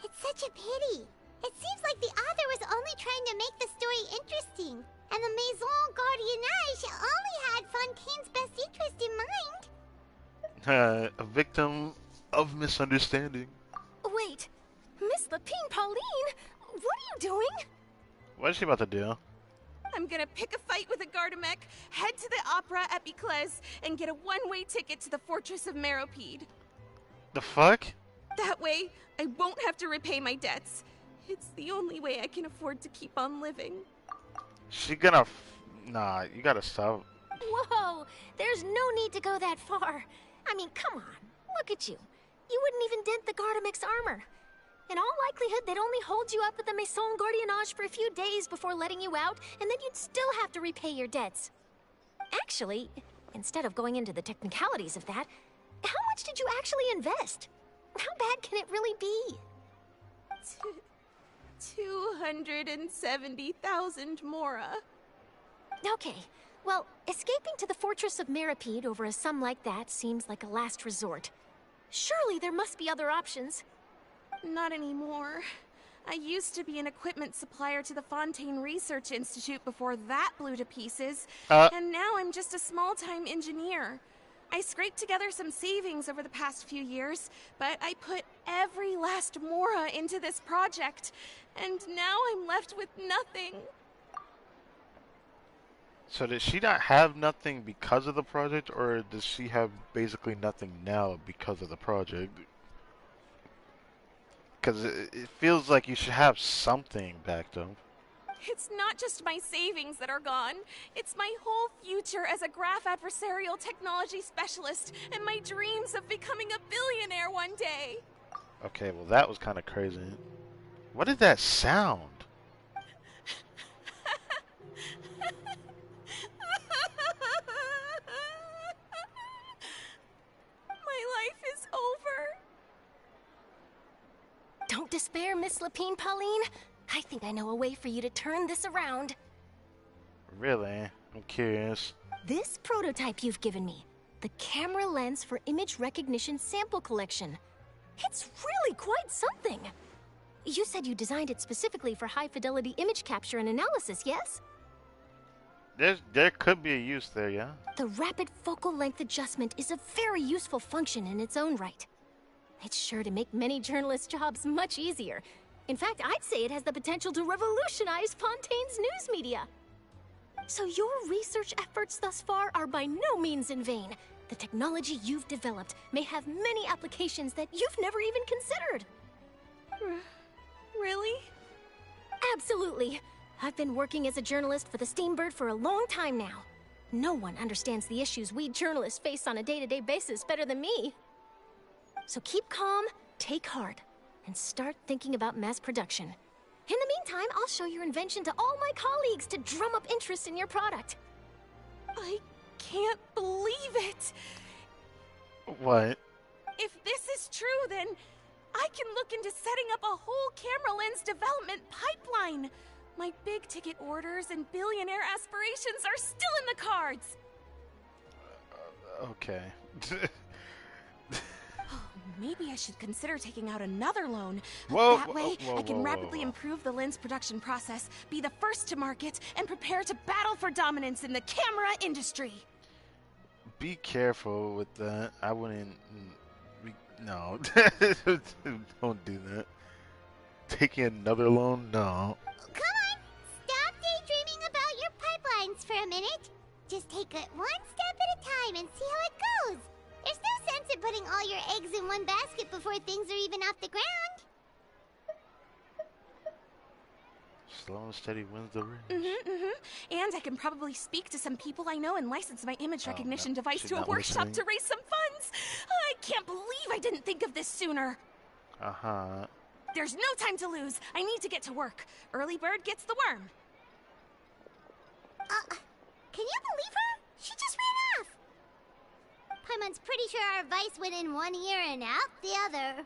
It's such a pity. It seems like the author was only trying to make the story interesting, and the Maison Gardiennage only had Fontaine's best interest in mind. A victim of misunderstanding. Wait, Miss Lapine Pauline? What are you doing? What is she about to do? I'm gonna pick a fight with a Gardamech, head to the opera at Biclez, and get a one-way ticket to the Fortress of Meropide. The fuck? That way, I won't have to repay my debts. It's the only way I can afford to keep on living. She gonna nah, you gotta stop. Whoa, there's no need to go that far. I mean, come on, look at you. You wouldn't even dent the Gardamech's armor. In all likelihood, they'd only hold you up at the Maison Gardiennage for a few days before letting you out, and then you'd still have to repay your debts. Actually, instead of going into the technicalities of that, how much did you actually invest? How bad can it really be? 270,000 Mora. Okay, well, escaping to the Fortress of Meropide over a sum like that seems like a last resort. Surely there must be other options. Not anymore. I used to be an equipment supplier to the Fontaine Research Institute before that blew to pieces, and now I'm just a small-time engineer. I scraped together some savings over the past few years, but I put every last Mora into this project, and now I'm left with nothing. So does she not have nothing because of the project, or does she have basically nothing now because of the project? Because it feels like you should have something backed up. It's not just my savings that are gone. It's my whole future as a graph adversarial technology specialist and my dreams of becoming a billionaire one day. Okay, well that was kind of crazy. What did that sound? My life is over. Don't despair, Miss Lapine Pauline. I think I know a way for you to turn this around. Really? I'm curious. This prototype you've given me, the camera lens for image recognition sample collection. It's really quite something. You said you designed it specifically for high-fidelity image capture and analysis, yes? There could be a use there, yeah? The rapid focal length adjustment is a very useful function in its own right. It's sure to make many journalists' jobs much easier. In fact, I'd say it has the potential to revolutionize Fontaine's news media. So your research efforts thus far are by no means in vain. The technology you've developed may have many applications that you've never even considered. Really? Absolutely. I've been working as a journalist for the Steambird for a long time now. No one understands the issues we journalists face on a day-to-day basis better than me. So keep calm, take heart, and start thinking about mass production. In the meantime, I'll show your invention to all my colleagues to drum up interest in your product. I can't believe it. What? If this is true, then I can look into setting up a whole camera lens development pipeline. My big ticket orders and billionaire aspirations are still in the cards. Okay. Maybe I should consider taking out another loan. Whoa, That way, whoa, I can whoa, rapidly whoa. improve the lens production process, be the first to market, and prepare to battle for dominance in the camera industry. Be careful with that. I wouldn't. No. Don't do that. Taking another loan? No. Come on, a minute. Just take it one step at a time and see how it goes. There's no sense in putting all your eggs in one basket before things are even off the ground. Slow and steady wins the race. And I can probably speak to some people I know and license my image recognition device she's to a not workshop listening. to raise some funds. I can't believe I didn't think of this sooner. There's no time to lose. I need to get to work. Early bird gets the worm. Can you believe her? She just ran off. Paimon's pretty sure our advice went in one ear and out the other.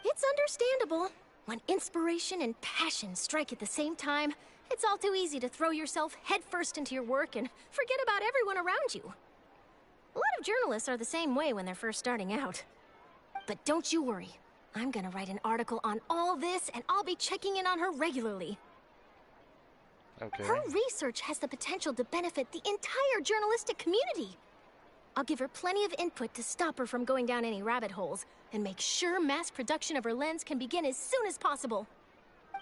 It's understandable. When inspiration and passion strike at the same time, it's all too easy to throw yourself headfirst into your work and forget about everyone around you. A lot of journalists are the same way when they're first starting out. But don't you worry. I'm gonna write an article on all this, and I'll be checking in on her regularly. Okay. Her research has the potential to benefit the entire journalistic community. I'll give her plenty of input to stop her from going down any rabbit holes, and make sure mass production of her lens can begin as soon as possible.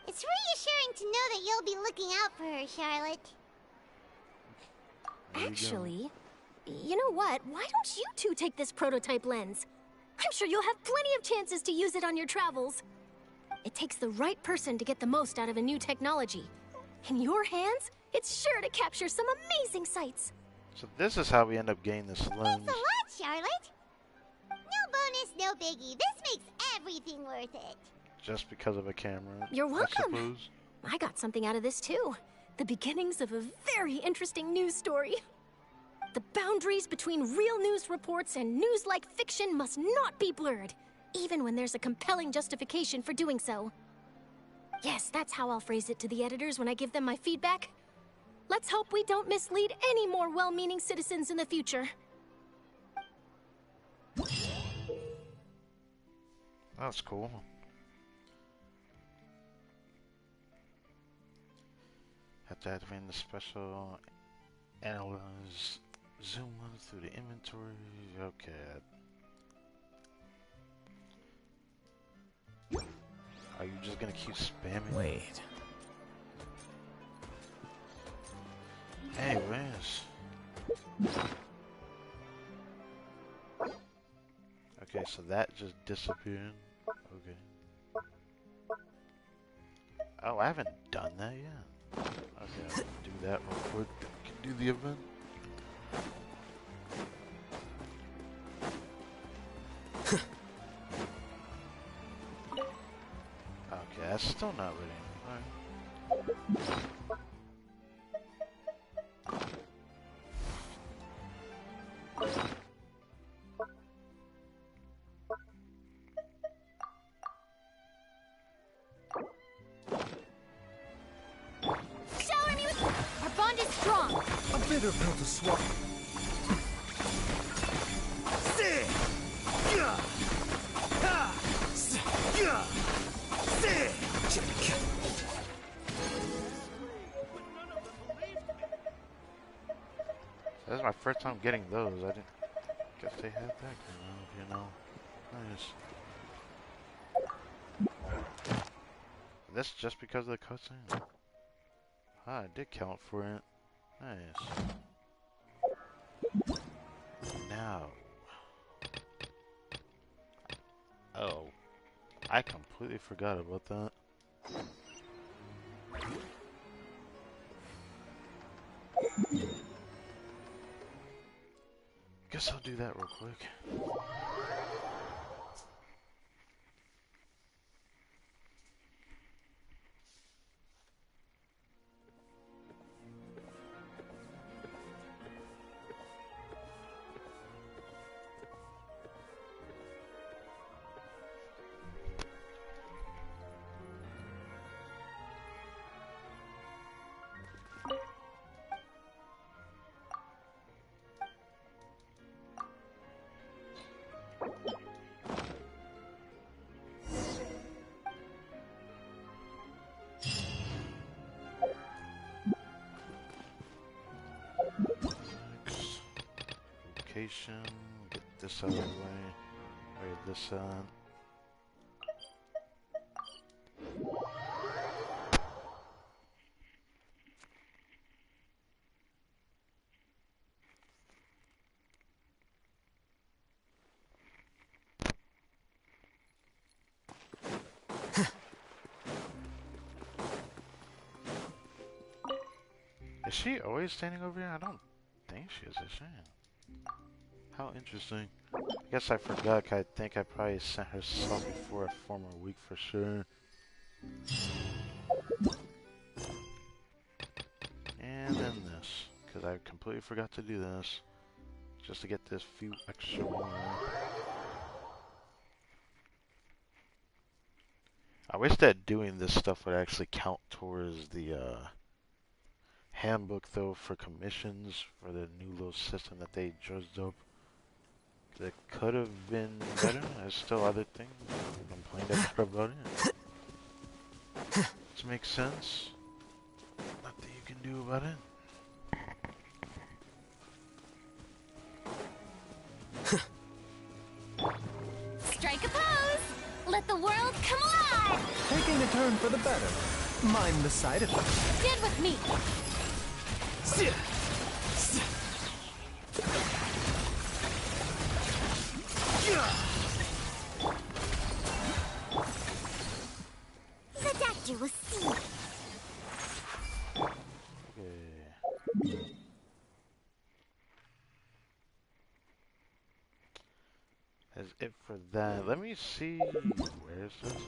It's reassuring to know that you'll be looking out for her, Charlotte. Actually, you know what? Why don't you two take this prototype lens? I'm sure you'll have plenty of chances to use it on your travels. It takes the right person to get the most out of a new technology. In your hands, it's sure to capture some amazing sights. So this is how we end up getting this lens. Thanks a lot, Charlotte. No bonus, no biggie. This makes everything worth it. Just because of a camera. You're welcome. I suppose. I got something out of this too. The beginnings of a very interesting news story. The boundaries between real news reports and news-like fiction must not be blurred, even when there's a compelling justification for doing so. Yes, that's how I'll phrase it to the editors when I give them my feedback. Let's hope we don't mislead any more well-meaning citizens in the future. That's cool. Have to activate the special analyze zoom lens through the inventory. Okay. Are you just gonna keep spamming? Wait. Hey, where's? Okay, so that just disappeared. Okay. Oh, I haven't done that yet. Okay, I'll do that real quick. Can do the event. Okay, that's still not ready. Alright. Shower me with... Our bond is strong. A bitter pill to swallow. That's my first time getting those. I didn't guess they had that kind of, you know. Nice. That's just because of the cutscene. Ah, I did count for it. Nice. Now. Oh. I completely forgot about that. Guess I'll do that real quick. Get this out of the way. Wait, this Is she always standing over here? I don't think she is she? How interesting. I guess I forgot. I think I probably sent her some before a former week for sure. And then this, because I completely forgot to do this, just to get this few extra more. I wish that doing this stuff would actually count towards the handbook though for commissions for the new little system that they dredged up. That could have been better. There's still other things I complained about it. This makes sense. Nothing you can do about it. Strike a pose! Let the world come alive! Taking a turn for the better. Mind the side effects. Stand with me! The doctor will see. Okay. That's it for that. Let me see. Where's this on?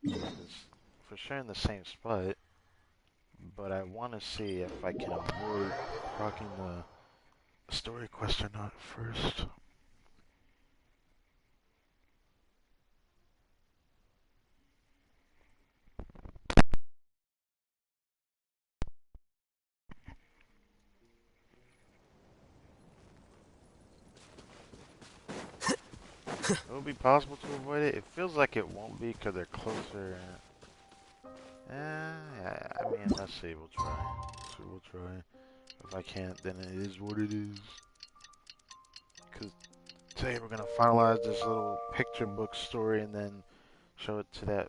It's for sure in the same spot. But I want to see if I can avoid rocking the story quest or not first. It will be possible to avoid it. It feels like it won't be because they're closer. Yeah, I mean, let's see. We'll try. We'll try. If I can't, then it is what it is. Because today we're going to finalize this little picture book story and then show it to that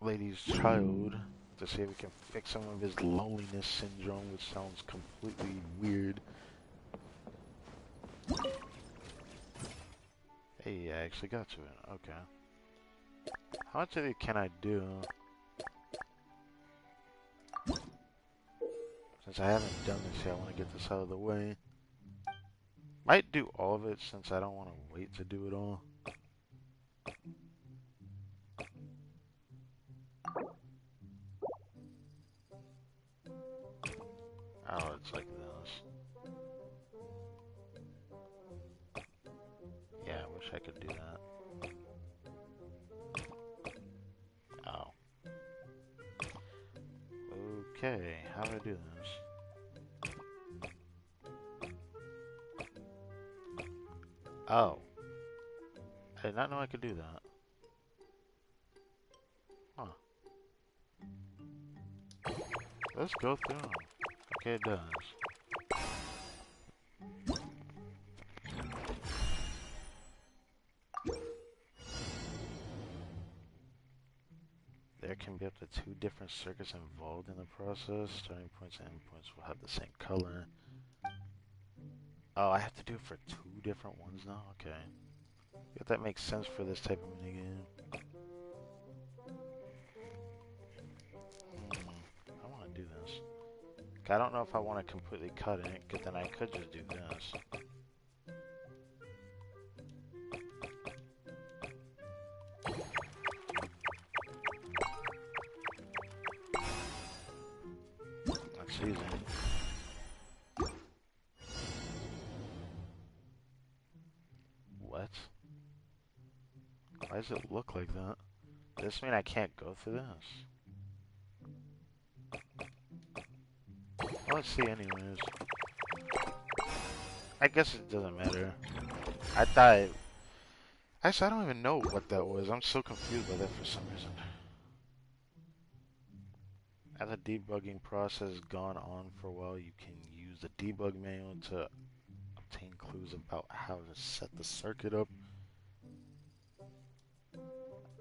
lady's child to see if we can fix some of his loneliness syndrome, which sounds completely weird. Hey, I actually got to it. Okay. How much of it can I do? Since I haven't done this yet, I want to get this out of the way. Might do all of it since I don't want to wait to do it all. Oh, it's like this. Yeah, I wish I could do that. Oh. Okay, how do I do this? Oh. I did not know I could do that. Huh. Let's go through them. Okay, it does. There can be up to 2 different circuits involved in the process. Starting points and end points will have the same color. Oh, I have to do it for 2 different ones now? Okay. If that makes sense for this type of minigame. I want to do this. I don't know if I want to completely cut it, because then I could just do this. That's easy. What? Why does it look like that? Does this mean I can't go through this? Well, let's see anyways. I guess it doesn't matter. I thought... Actually, I don't even know what that was. I'm so confused by that for some reason. As the debugging process has gone on for a while, you can use the debug manual to obtain clues about how to set the circuit up.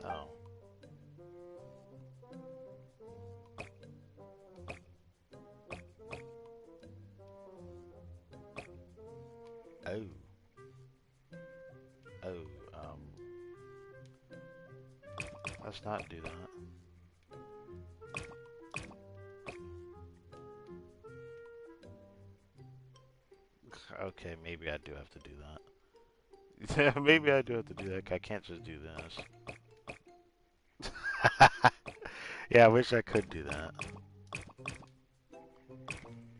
Oh. Oh. Oh, let's not do that. Okay, maybe I do have to do that. Maybe I do have to do that. I can't just do this. Yeah, I wish I could do that.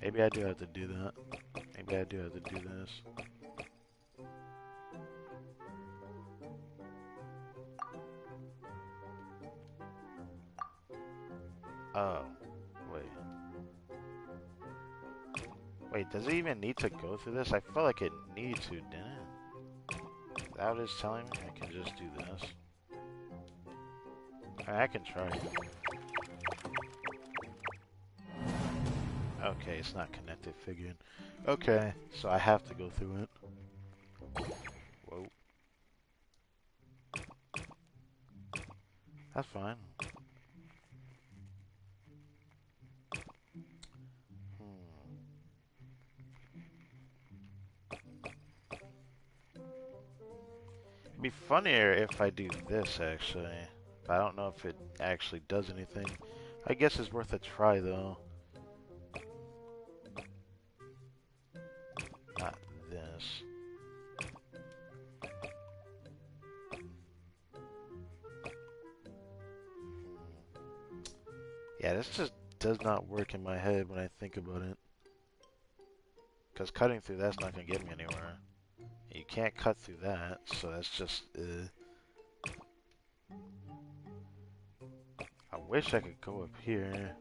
Maybe I do have to do that. Maybe I do have to do this. Oh, wait. Wait, does it even need to go through this? I felt like it needed to, didn't it? Is that what it's telling me? I can just do this. I can try it. Okay, it's not connected, figured. Okay, so I have to go through it. Whoa. That's fine. It'd be funnier if I do this, actually. But I don't know if it actually does anything. I guess it's worth a try, though. Not this. Yeah, this just does not work in my head when I think about it. Because cutting through that's not going to get me anywhere. You can't cut through that, so that's just... I wish I could go up here.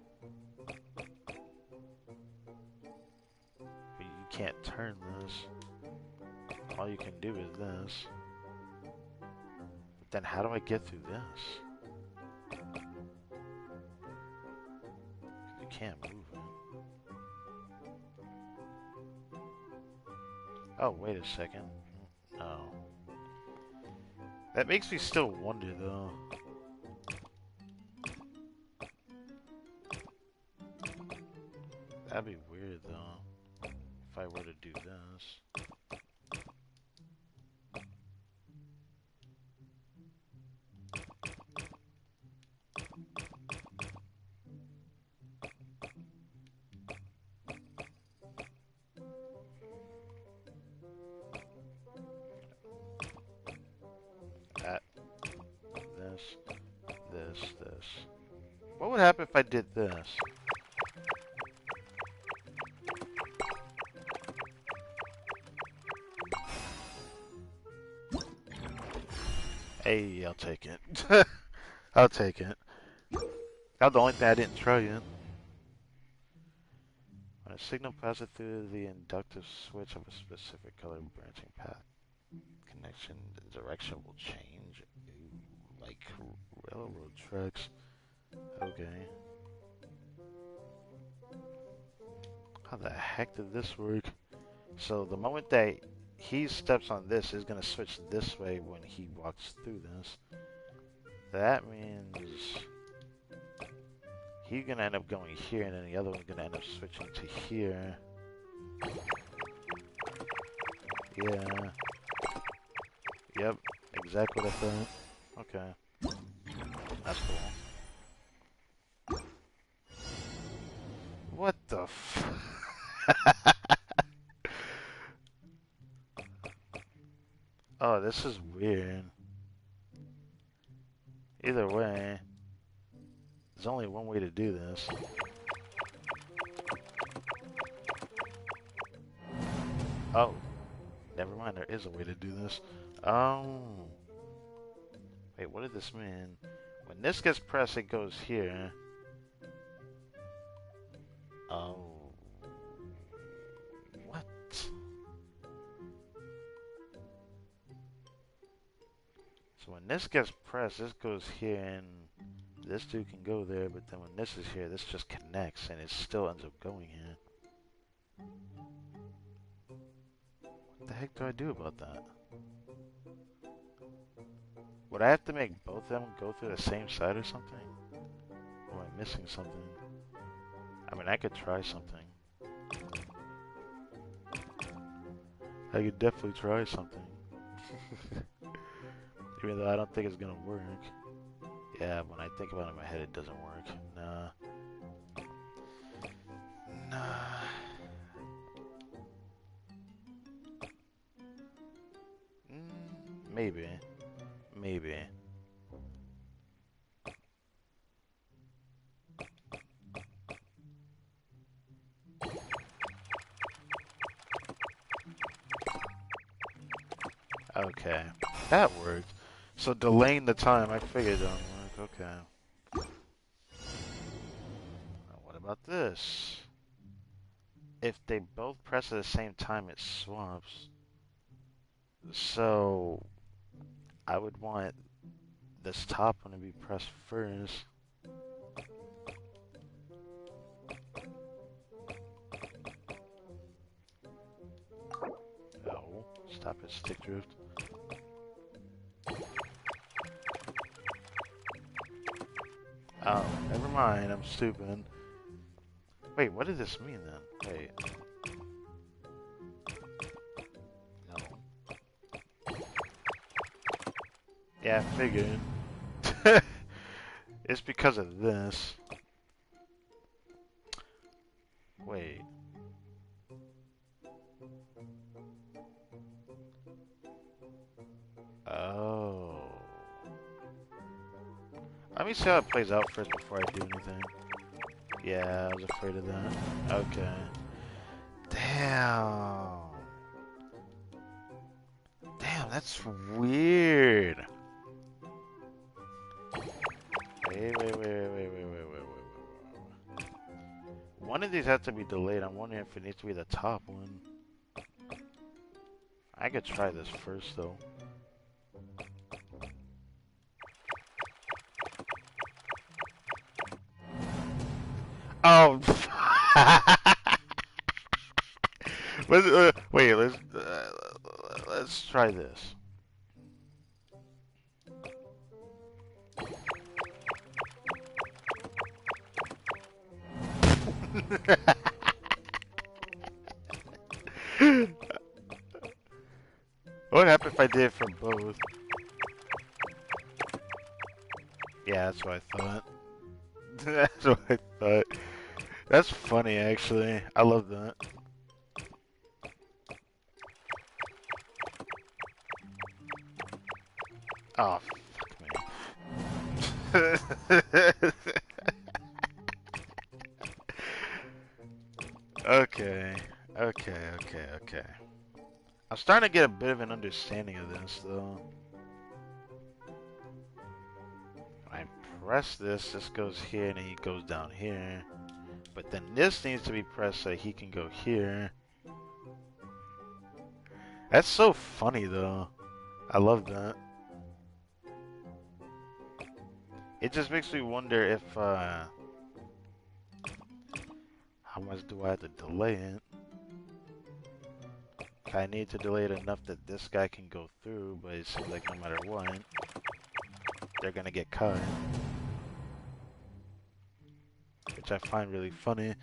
But you can't turn this. All you can do is this. But then how do I get through this? You can't move it. Oh, wait a second. No. That makes me still wonder, though. That'd be weird, though, if I were to do this. That, this. What would happen if I did this? Hey, I'll take it. I'll take it. That's the only thing I didn't try yet. When a signal passes through the inductive switch of a specific color branching path connection, the direction will change. Ooh, like railroad tracks. Okay. How the heck did this work? So the moment that he steps on this, is going to switch this way when he walks through this. That means he's going to end up going here, and then the other one's going to end up switching to here. Yeah. Yep, exactly what I thought. Okay. That's cool. What the f... Oh, this is weird. Either way, there's only one way to do this. Oh, never mind, there is a way to do this. Wait, what did this mean? When this gets pressed, it goes here. Oh. What? So when this gets pressed, this goes here, and this dude can go there, but then when this is here, this just connects, and it still ends up going here. What the heck do I do about that? Would I have to make both of them go through the same side or something? Or am I missing something? I mean, I could try something. I could definitely try something. Even though I don't think it's gonna work. Yeah, when I think about it in my head, it doesn't work. Nah. Nah. Maybe. Maybe. Okay. That worked. So delaying the time, I figured it would work. Okay. Now what about this? If they both press at the same time, it swaps. So I would want this top one to be pressed first. Oh, stop it, stick drift. Oh, never mind, I'm stupid. Wait, what does this mean then? Wait. No. Yeah, I figured. It's because of this. Wait. Oh. Let me see how it plays out first before I do anything. Yeah, I was afraid of that. Okay. Damn. Damn, that's weird. Wait. One of these has to be delayed. I'm wondering if it needs to be the top one. I could try this first, though. Oh. Wait. Let's try this. What would happen if I did it for both? Yeah, that's what I thought. That's what I thought. That's funny, actually. I love that. Oh, fuck me. Okay. I'm starting to get a bit of an understanding of this, though. When I press this, this goes here, and then he goes down here. But then this needs to be pressed so he can go here. That's so funny, though. I love that. It just makes me wonder if, how much do I have to delay it? I need to delay it enough that this guy can go through, but it seems like no matter what, they're gonna get cut. Which I find really funny.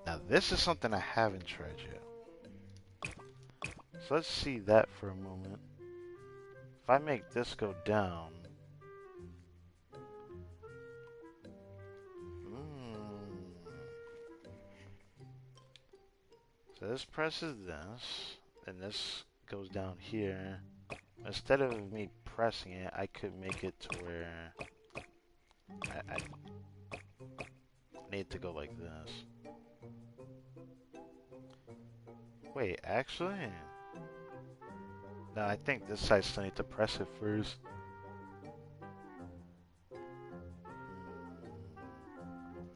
Now this is something I haven't tried yet. So let's see that for a moment. If I make this go down... So this presses this, and this goes down here. Instead of me pressing it, I could make it to where I need to go like this. Wait, actually? No, I think this side still need to press it first.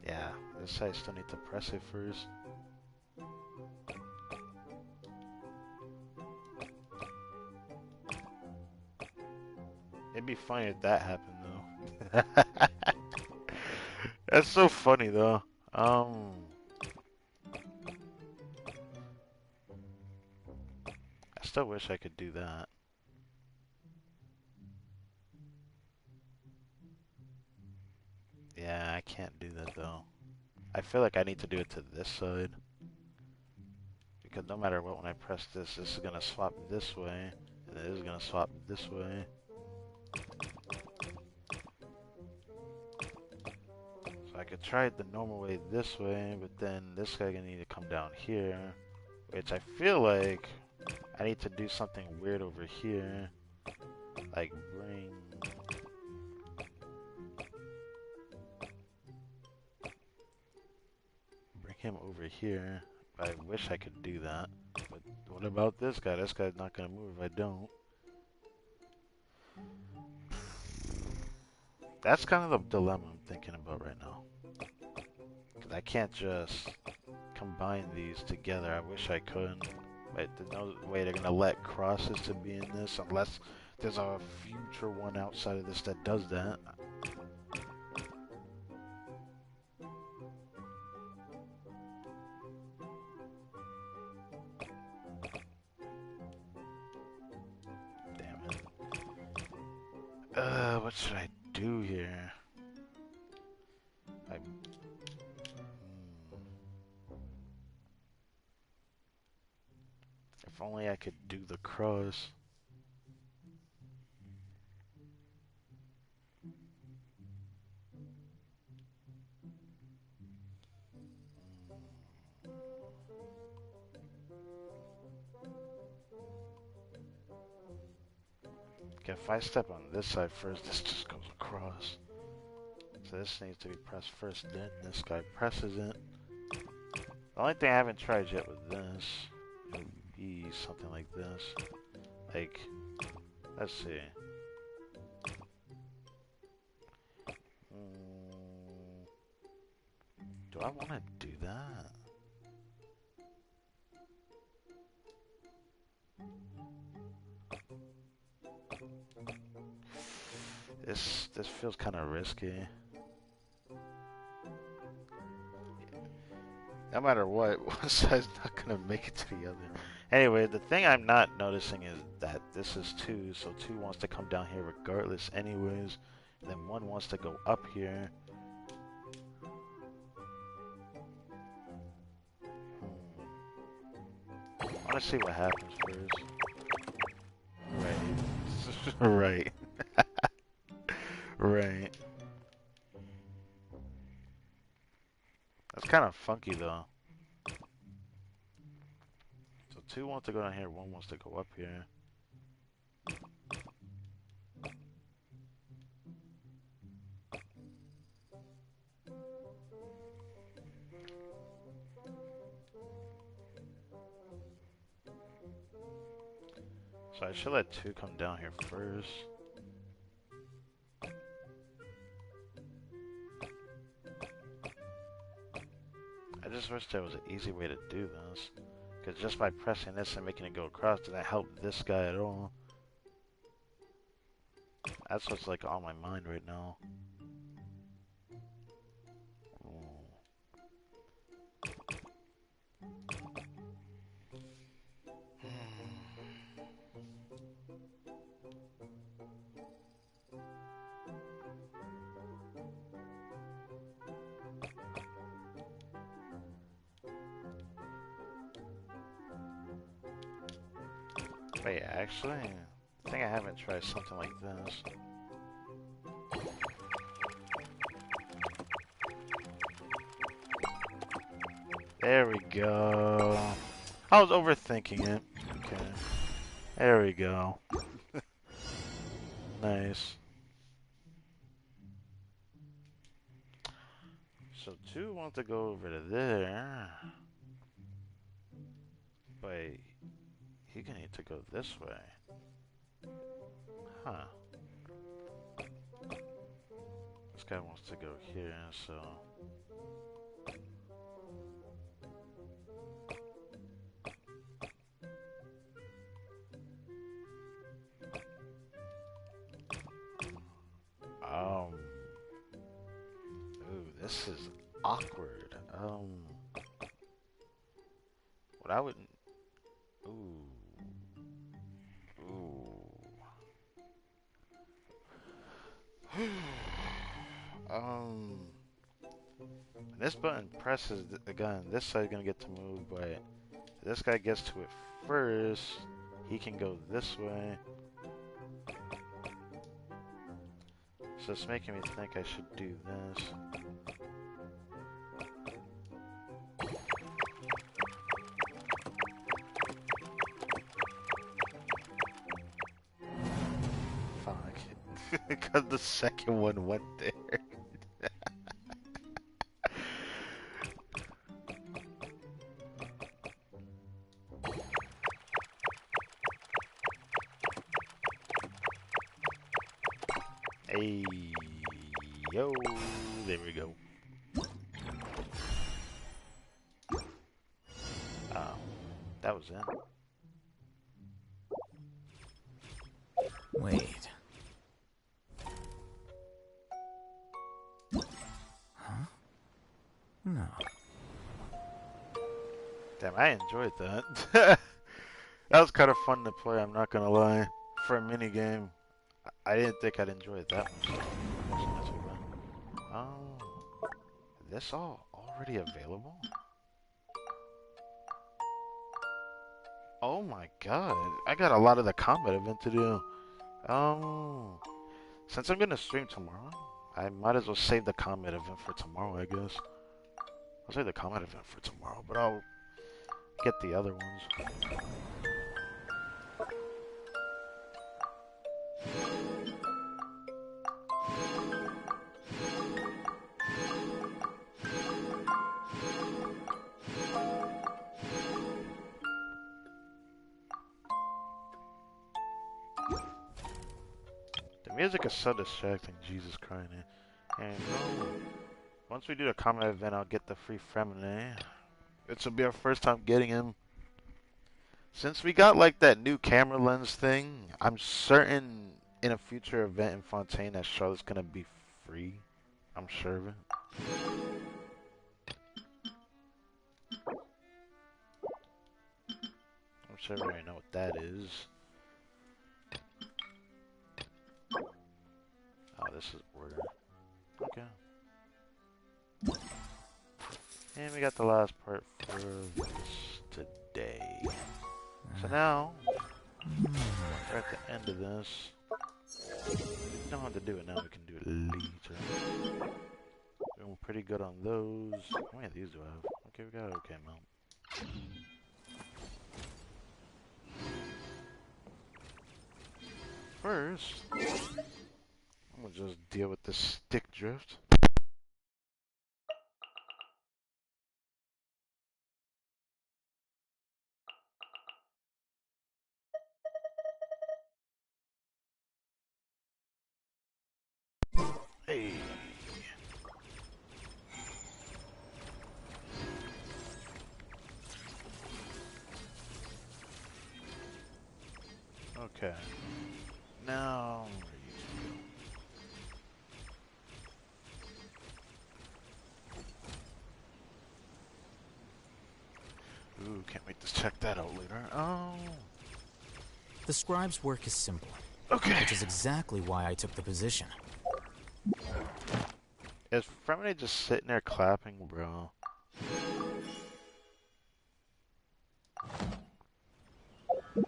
Yeah, this side still need to press it first. It'd be funny if that happened, though. That's so funny, though. I still wish I could do that. Yeah, I can't do that, though. I feel like I need to do it to this side. Because no matter what, when I press this, this is going to swap this way. And it is going to swap this way. could try it the normal way this way, but then this guy gonna need to come down here, which I feel like I need to do something weird over here, like bring him over here. I wish I could do that, but what about this guy? This guy's not gonna move if I don't. That's kind of the dilemma I'm thinking about right now. Because I can't just combine these together. I wish I could. But there's no way they're going to let crosses to be in this unless there's a future one outside of this that does that. Damn it. What should I do here? If only I could do the cross. Okay, if I step on this side first, this just goes across. So this needs to be pressed first, then this guy presses it. The only thing I haven't tried yet with this would be something like this. Like, let's see. Do I want to do that? This feels kind of risky. No matter what, one side's not gonna make it to the other. Anyway, the thing I'm not noticing is that this is 2, so 2 wants to come down here regardless anyways. And then 1 wants to go up here. I want to see what happens first. Right. Right. Right. That's kind of funky though. So 2 wants to go down here, 1 wants to go up here. So I should let 2 come down here first. I just wish there was an easy way to do this. Because just by pressing this and making it go across doesn't help this guy at all. That's what's like on my mind right now. Wait, actually, I think I haven't tried something like this. There we go. I was overthinking it. Okay. There we go. Nice. So 2 want to go over to there. But he's gonna need to go this way. Huh. This guy wants to go here, so... Ooh, this is awkward. What I would... Ooh. When this button presses the gun, this side's gonna get to move, but if this guy gets to it first, he can go this way. So it's making me think I should do this. because the second one went there. Hey, yo, there we go. That was it. Wait. Huh? No. Damn, I enjoyed that. That was kind of fun to play, I'm not gonna lie. For a mini game, I didn't think I'd enjoy it that much. That's not too bad. Oh, this all already available? Oh my god, I got a lot of the combat event to do. Oh, since I'm gonna stream tomorrow, I might as well save the combat event for tomorrow, I guess. I'll save the combat event for tomorrow, but I'll get the other ones. The music is so distracting, Jesus Christ. And once we do the combat event, I'll get the free Fremine. This will be our first time getting him. Since we got like that new camera lens thing, I'm certain in a future event in Fontaine that Charlotte's gonna be free. I'm sure of it. I'm sure we already know what that is. Oh, this is order. Okay. And we got the last part for this today. So now, we're at the end of this. We don't have to do it now, we can do it later. Doing pretty good on those. How many of these do I have? Okay, we got an okay amount. First, I'm gonna just deal with this stick drift. Hey. Okay. Now, ooh, can't wait to check that out later. Oh. The scribe's work is simple. Okay. Which is exactly why I took the position. Is Fremine just sitting there clapping, bro?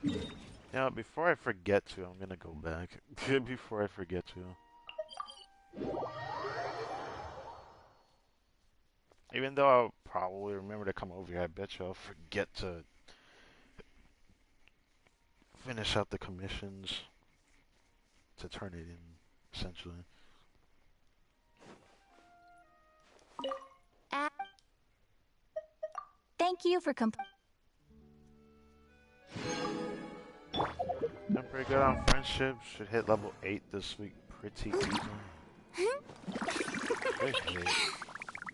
You know, before I forget to, I'm gonna go back. Before I forget to. Even though I'll probably remember to come over here, I bet you I'll forget to finish out the commissions to turn it in, essentially. Thank you for I'm pretty good on friendship. Should hit level 8 this week pretty easily.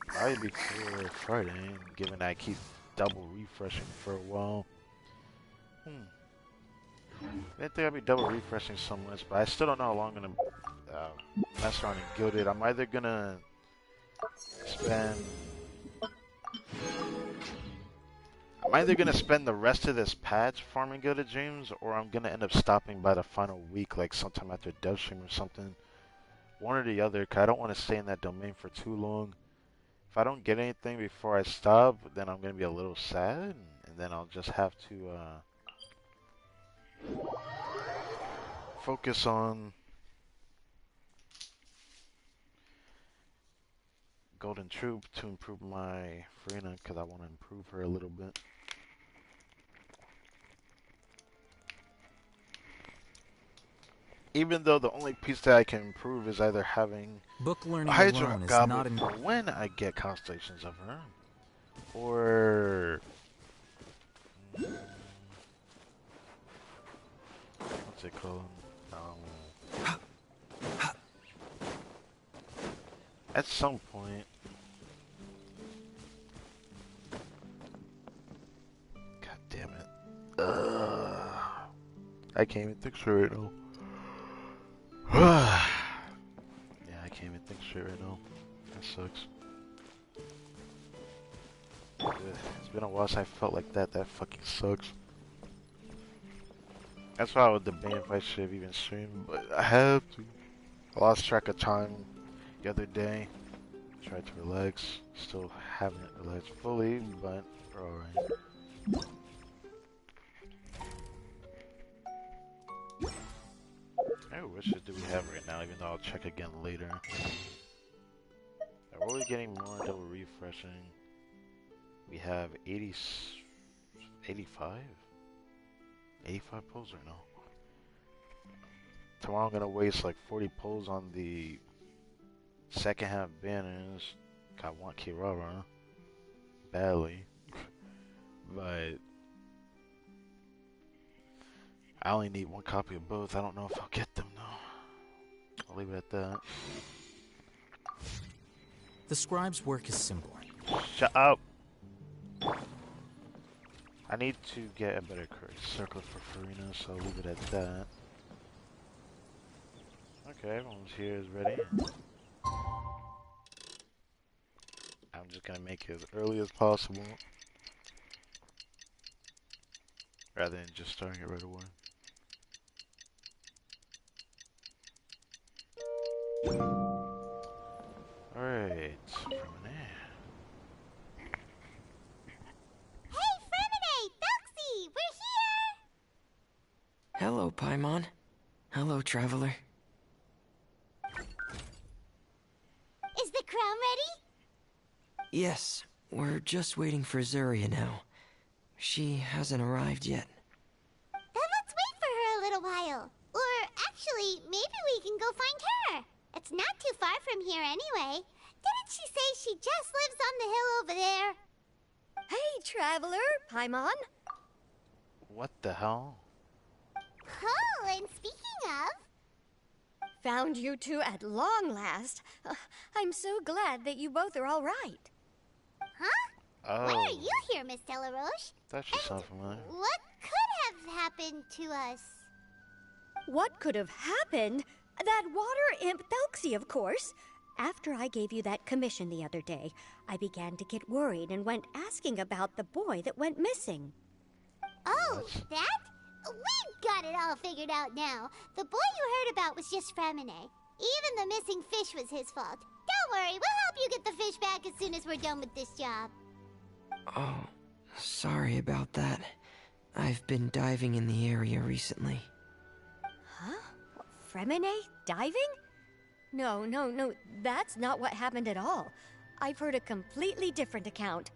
Probably before Friday, given I keep double refreshing for a while. I didn't think I'd be double refreshing so much, but I still don't know how long I'm gonna mess around and Gilded. I'm either gonna spend the rest of this patch farming Gilded Dreams, or I'm gonna end up stopping by the final week, like sometime after dev stream or something. One or the other, because I don't want to stay in that domain for too long. If I don't get anything before I stop, then I'm gonna be a little sad, and then I'll just have to focus on Golden Troop to improve my Farina, because I want to improve her a little bit. Even though the only piece that I can improve is either having Book a learning Hydra alone is not Goblet enough. for when I get constellations of her, or what's it called? At some point. God damn it. I can't even think straight right now. Yeah, I can't even think straight right now. That sucks. It's been a while since I felt like that. That fucking sucks. That's why I was debating if I should have even streamed, but I have to. I lost track of time the other day. Tried to relax. Still haven't relaxed fully, but we're alright. What wishes do we have right now, even though I'll check again later. Are we getting more double refreshing? We have 85? 85 polls or no? Tomorrow I'm gonna waste like 40 polls on the second half banners. I want Kirara badly, but I only need one copy of both. I don't know if I'll get them though. I'll leave it at that. The scribe's work is simple. Shut up! I need to get a better courage circle for Farina, so I'll leave it at that. Okay, everyone's here is ready. I'm just gonna make it as early as possible, rather than just starting it right away. Alright, from there. Hey, Fremine! THELXIE! We're here! Hello, Paimon. Hello, Traveler. Is the crown ready? Yes, we're just waiting for Zuria now. She hasn't arrived yet. Then let's wait for her a little while. Or actually, maybe we can go find her. It's not too far from here anyway. Didn't she say she just lives on the hill over there? Hey, Traveler, Paimon. What the hell? Oh, and speaking of... Found you two at long last. I'm so glad that you both are all right. Huh? Oh. Why are you here, Miss Delaroche? That should sound familiar. What could have happened to us? What could have happened? That water imp THELXIE, of course. After I gave you that commission the other day, I began to get worried and went asking about the boy that went missing. Oh, that? We've got it all figured out now. The boy you heard about was just Fremine. Even the missing fish was his fault. Don't worry, we'll help you get the fish back as soon as we're done with this job. Oh, sorry about that. I've been diving in the area recently. Huh? Fremine? Diving? No, that's not what happened at all. I've heard a completely different account.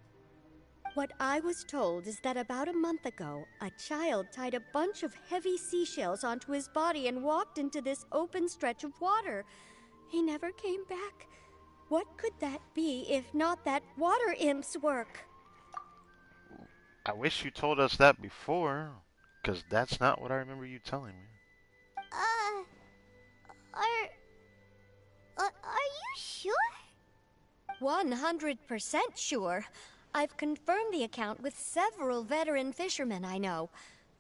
What I was told is that about a month ago, a child tied a bunch of heavy seashells onto his body and walked into this open stretch of water. He never came back. What could that be if not that water imp's work? I wish you told us that before, because that's not what I remember you telling me. Are you sure? 100% sure. I've confirmed the account with several veteran fishermen I know.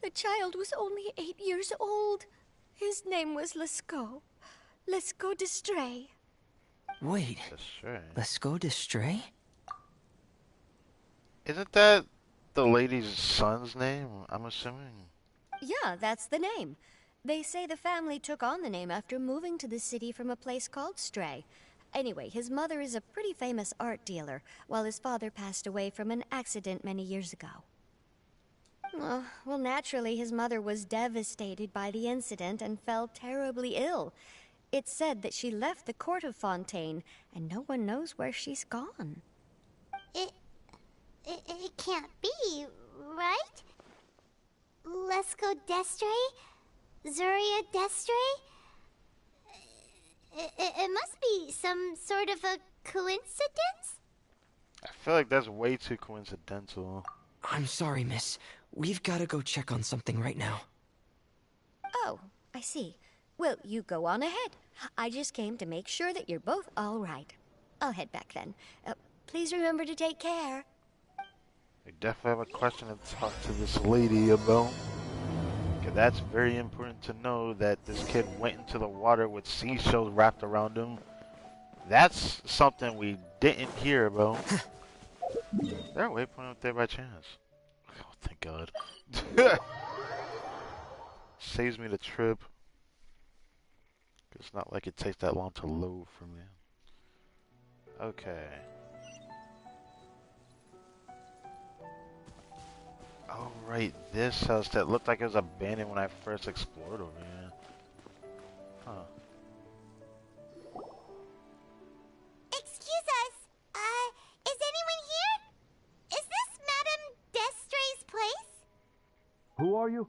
The child was only 8 years old. His name was Lescaut. Lescaut d'Estray. Wait, Lescaut d'Estray? Isn't that the lady's son's name, I'm assuming? Yeah, that's the name. They say the family took on the name after moving to the city from a place called Stray. Anyway, his mother is a pretty famous art dealer, while his father passed away from an accident many years ago. Well, naturally, his mother was devastated by the incident and fell terribly ill. It's said that she left the court of Fontaine, and no one knows where she's gone. It can't be, right? Lescaut d'Estray? Zuria d'Estray? It must be some sort of a coincidence? I feel like that's way too coincidental. I'm sorry, miss. We've got to go check on something right now. Oh, I see. Well, you go on ahead. I just came to make sure that you're both all right. I'll head back then. Please remember to take care. I definitely have a question to talk to this lady about. Because that's very important to know that this kid went into the water with seashells wrapped around him. That's something we didn't hear about. Is there a waypoint up there by chance? Oh, thank God. Saves me the trip. It's not like it takes that long to load for me. Okay. Oh, right, this house that looked like it was abandoned when I first explored over here. Huh. Excuse us. Is anyone here? Is this Madame Destray's place? Who are you?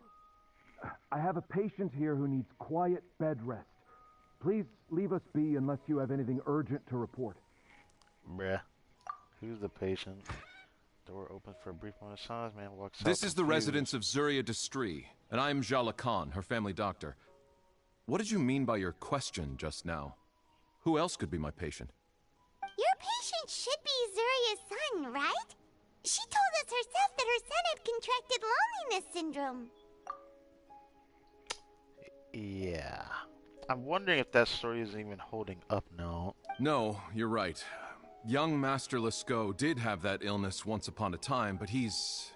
I have a patient here who needs quiet bed rest. Please leave us be unless you have anything urgent to report. Bruh. Who's the patient? Door open for a brief moment of silence. Man walks out. This is the residence of Zuria Destri, and I'm Jala Khan, her family doctor. What did you mean by your question just now? Who else could be my patient? Your patient should be Zuria's son, right? She told us herself that her son had contracted loneliness syndrome. Yeah. I'm wondering if that story isn't even holding up now. No, you're right. Young Master Lescaut did have that illness once upon a time, but he's...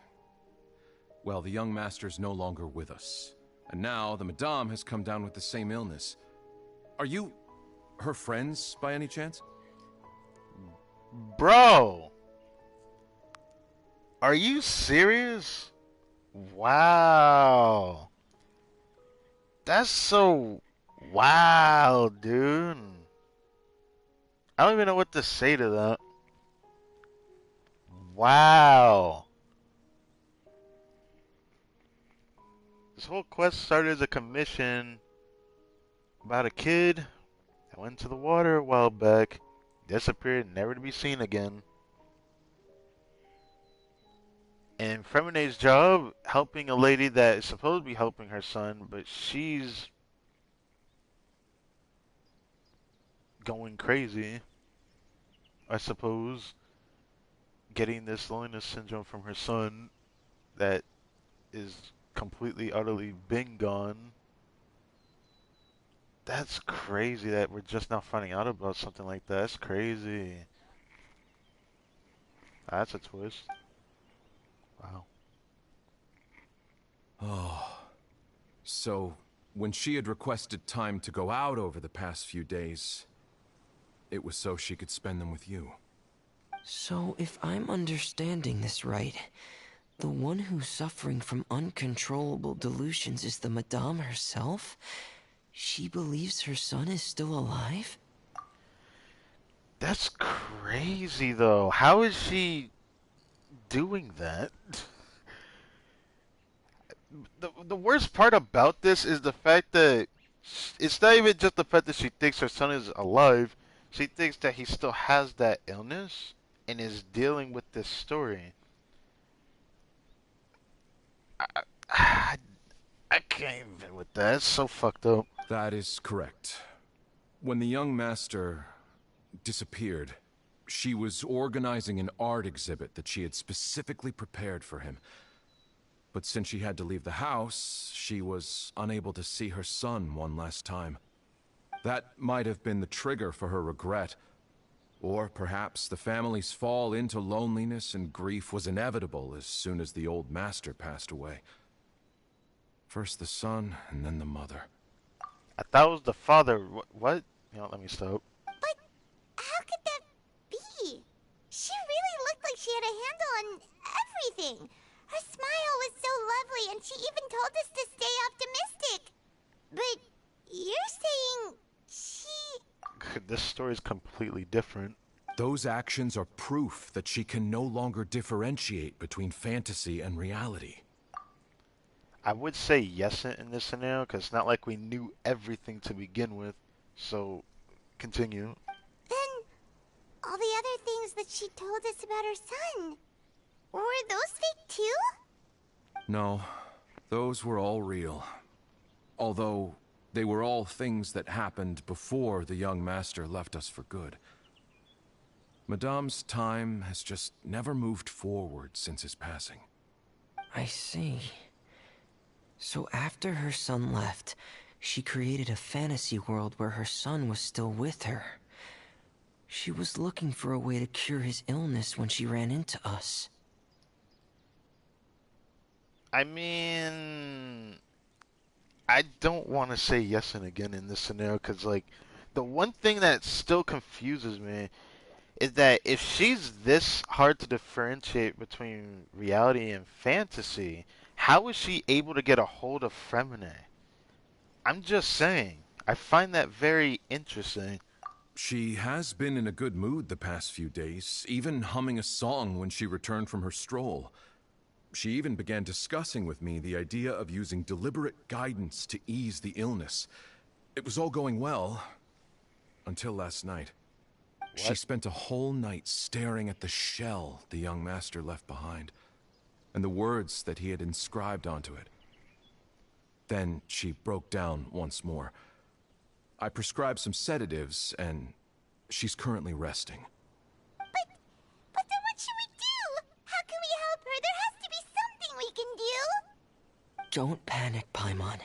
Well, the young master's no longer with us. And now the Madame has come down with the same illness. Are you her friends, by any chance? Bro! Are you serious? Wow. That's so... Wow, dude. I don't even know what to say to that. Wow. This whole quest started as a commission about a kid that went into the water a while back, disappeared, never to be seen again. And Fremene's job, helping a lady that is supposed to be helping her son, but she's going crazy, I suppose, getting this loneliness syndrome from her son that is completely, utterly been gone. That's crazy that we're just now finding out about something like that. That's crazy. That's a twist. Wow. Oh. So, when she had requested time to go out over the past few days, it was so she could spend them with you. So, if I'm understanding this right, the one who's suffering from uncontrollable delusions is the Madame herself? She believes her son is still alive? That's crazy, though. How is she doing that? The worst part about this is the fact that it's not even just the fact that she thinks her son is alive. She thinks that he still has that illness and is dealing with this story. I can't even with that. It's so fucked up. That is correct. When the young master disappeared, she was organizing an art exhibit that she had specifically prepared for him. But since she had to leave the house, she was unable to see her son one last time. That might have been the trigger for her regret. Or perhaps the family's fall into loneliness and grief was inevitable as soon as the old master passed away. First the son, and then the mother. I thought it was the father. What? You know, let me stop. But how could that be? She really looked like she had a handle on everything. Her smile was so lovely, and she even told us to stay optimistic. But you're saying she... This story is completely different. Those actions are proof that she can no longer differentiate between fantasy and reality. I would say yes in this scenario, because it's not like we knew everything to begin with. So Continue. Then, all the other things that she told us about her son, were those fake too? No, those were all real. Although, they were all things that happened before the young master left us for good. Madame's time has just never moved forward since his passing. I see. So after her son left, she created a fantasy world where her son was still with her. She was looking for a way to cure his illness when she ran into us. I mean, I don't want to say yes and again in this scenario because, like, the one thing that still confuses me is that if she's this hard to differentiate between reality and fantasy, how is she able to get a hold of Fremine? I'm just saying. I find that very interesting. She has been in a good mood the past few days, even humming a song when she returned from her stroll. She even began discussing with me the idea of using deliberate guidance to ease the illness. It was all going well, until last night. What? She spent a whole night staring at the shell the young master left behind, and the words that he had inscribed onto it. Then she broke down once more. I prescribed some sedatives, and she's currently resting. But then what should we do? How can we help her? There has to be something we can do. Don't panic, Paimon.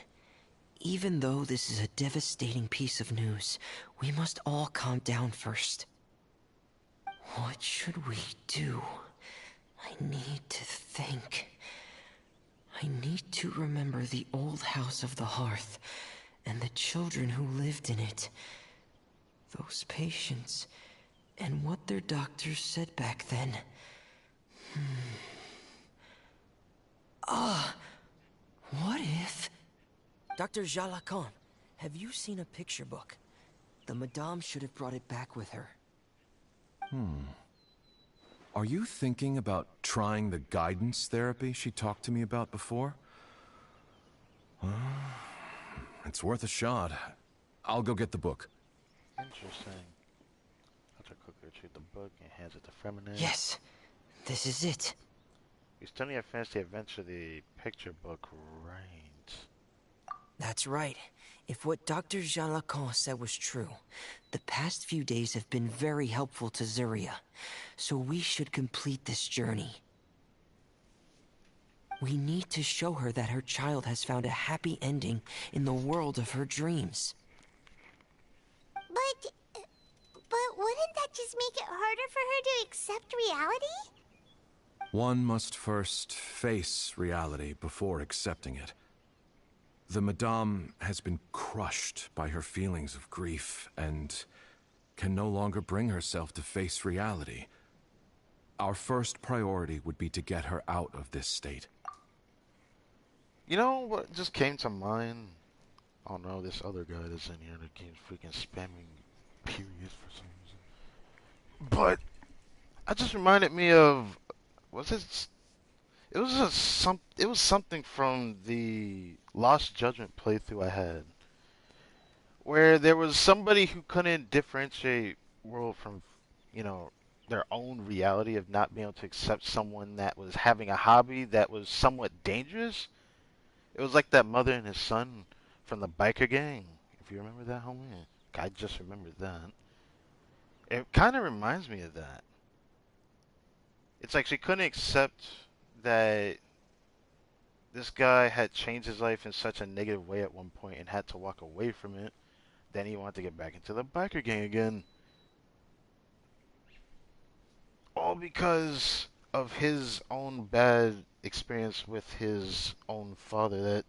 Even though this is a devastating piece of news, we must all calm down first. What should we do? I need to think. I need to remember the old house of the hearth, and the children who lived in it. Those patients, and what their doctors said back then. What if... Dr. Jalacon, have you seen a picture book? The Madame should have brought it back with her. Are you thinking about trying the guidance therapy she talked to me about before? It's worth a shot. I'll go get the book. Interesting. Dr. Cook retrieved the book and hands it to Fremine. Yes, this is it. You study a fantasy adventure, the picture book, right? That's right. If what Dr. Jean Lacan said was true, the past few days have been very helpful to Zuria, so we should complete this journey. We need to show her that her child has found a happy ending in the world of her dreams. But wouldn't that just make it harder for her to accept reality? One must first face reality before accepting it. The Madame has been crushed by her feelings of grief and can no longer bring herself to face reality. Our first priority would be to get her out of this state. You know what just came to mind? Oh no, this other guy that's in here that keeps freaking spamming periods for some reason. But I just reminded me of it was something from the Lost Judgment playthrough I had, where there was somebody who couldn't differentiate world from, their own reality of not being able to accept someone that was having a hobby that was somewhat dangerous. It was like that mother and his son from the biker gang. If you remember that, homie. I just remembered that. It kind of reminds me of that. It's like she couldn't accept that this guy had changed his life in such a negative way at one point and had to walk away from it. Then he wanted to get back into the biker gang again. All because of his own bad experience with his own father that,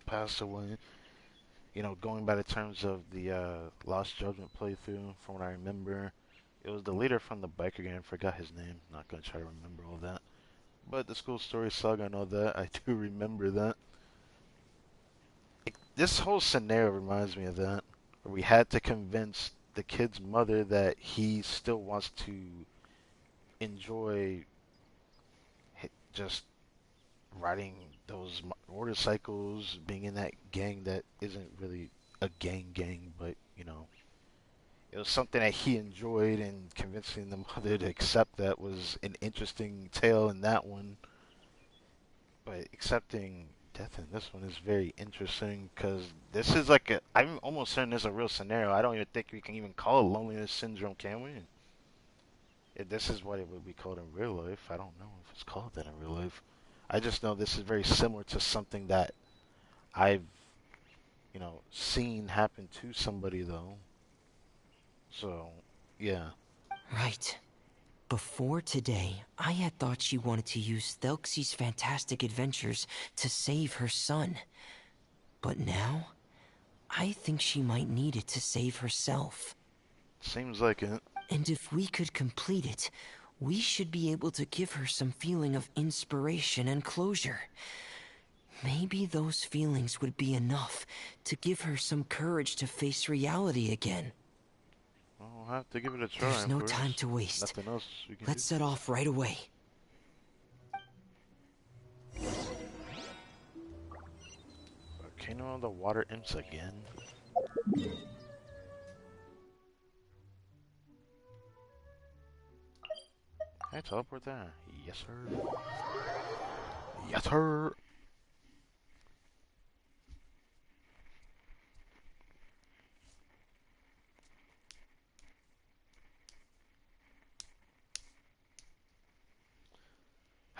passed away. Going by the terms of the Lost Judgment playthrough, from what I remember, it was the leader from the biker gang. I forgot his name. Not going to try to remember all that. But the school story saga, I know that. I do remember that. This whole scenario reminds me of that. Where we had to convince the kid's mother that he still wants to enjoy just riding those motorcycles, being in that gang that isn't really a gang, but, it was something that he enjoyed, and convincing the mother to accept that was an interesting tale in that one. But accepting death in this one is very interesting because this is like a. I'm almost certain this is a real scenario. I don't even think we can even call it loneliness syndrome, can we? If this is what it would be called in real life, I don't know if it's called that in real life. I just know this is very similar to something that I've, seen happen to somebody though. So, yeah. Right. Before today, I had thought she wanted to use THELXIE'S fantastic adventures to save her son. But now, I think she might need it to save herself. Seems like it. And if we could complete it, we should be able to give her some feeling of inspiration and closure. Maybe those feelings would be enough to give her some courage to face reality again. Well, we'll have to give it a try. There's no time to waste. Nothing else we can Let's do. set off right away. Volcano of the Water Imps again. Can I teleport there? Yes, sir. Yes, sir.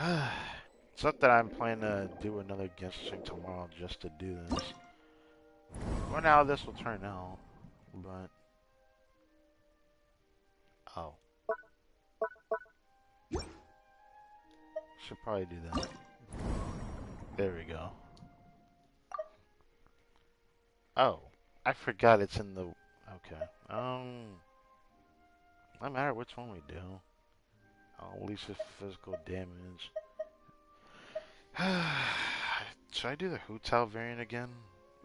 It's not that I'm planning to do another Genshin tomorrow just to do this. Well, now this will turn out, but... Oh. Should probably do that. There we go. Oh. I forgot it's in the... Okay. No matter which one we do. I'll release the physical damage. Should I do the Hu Tao variant again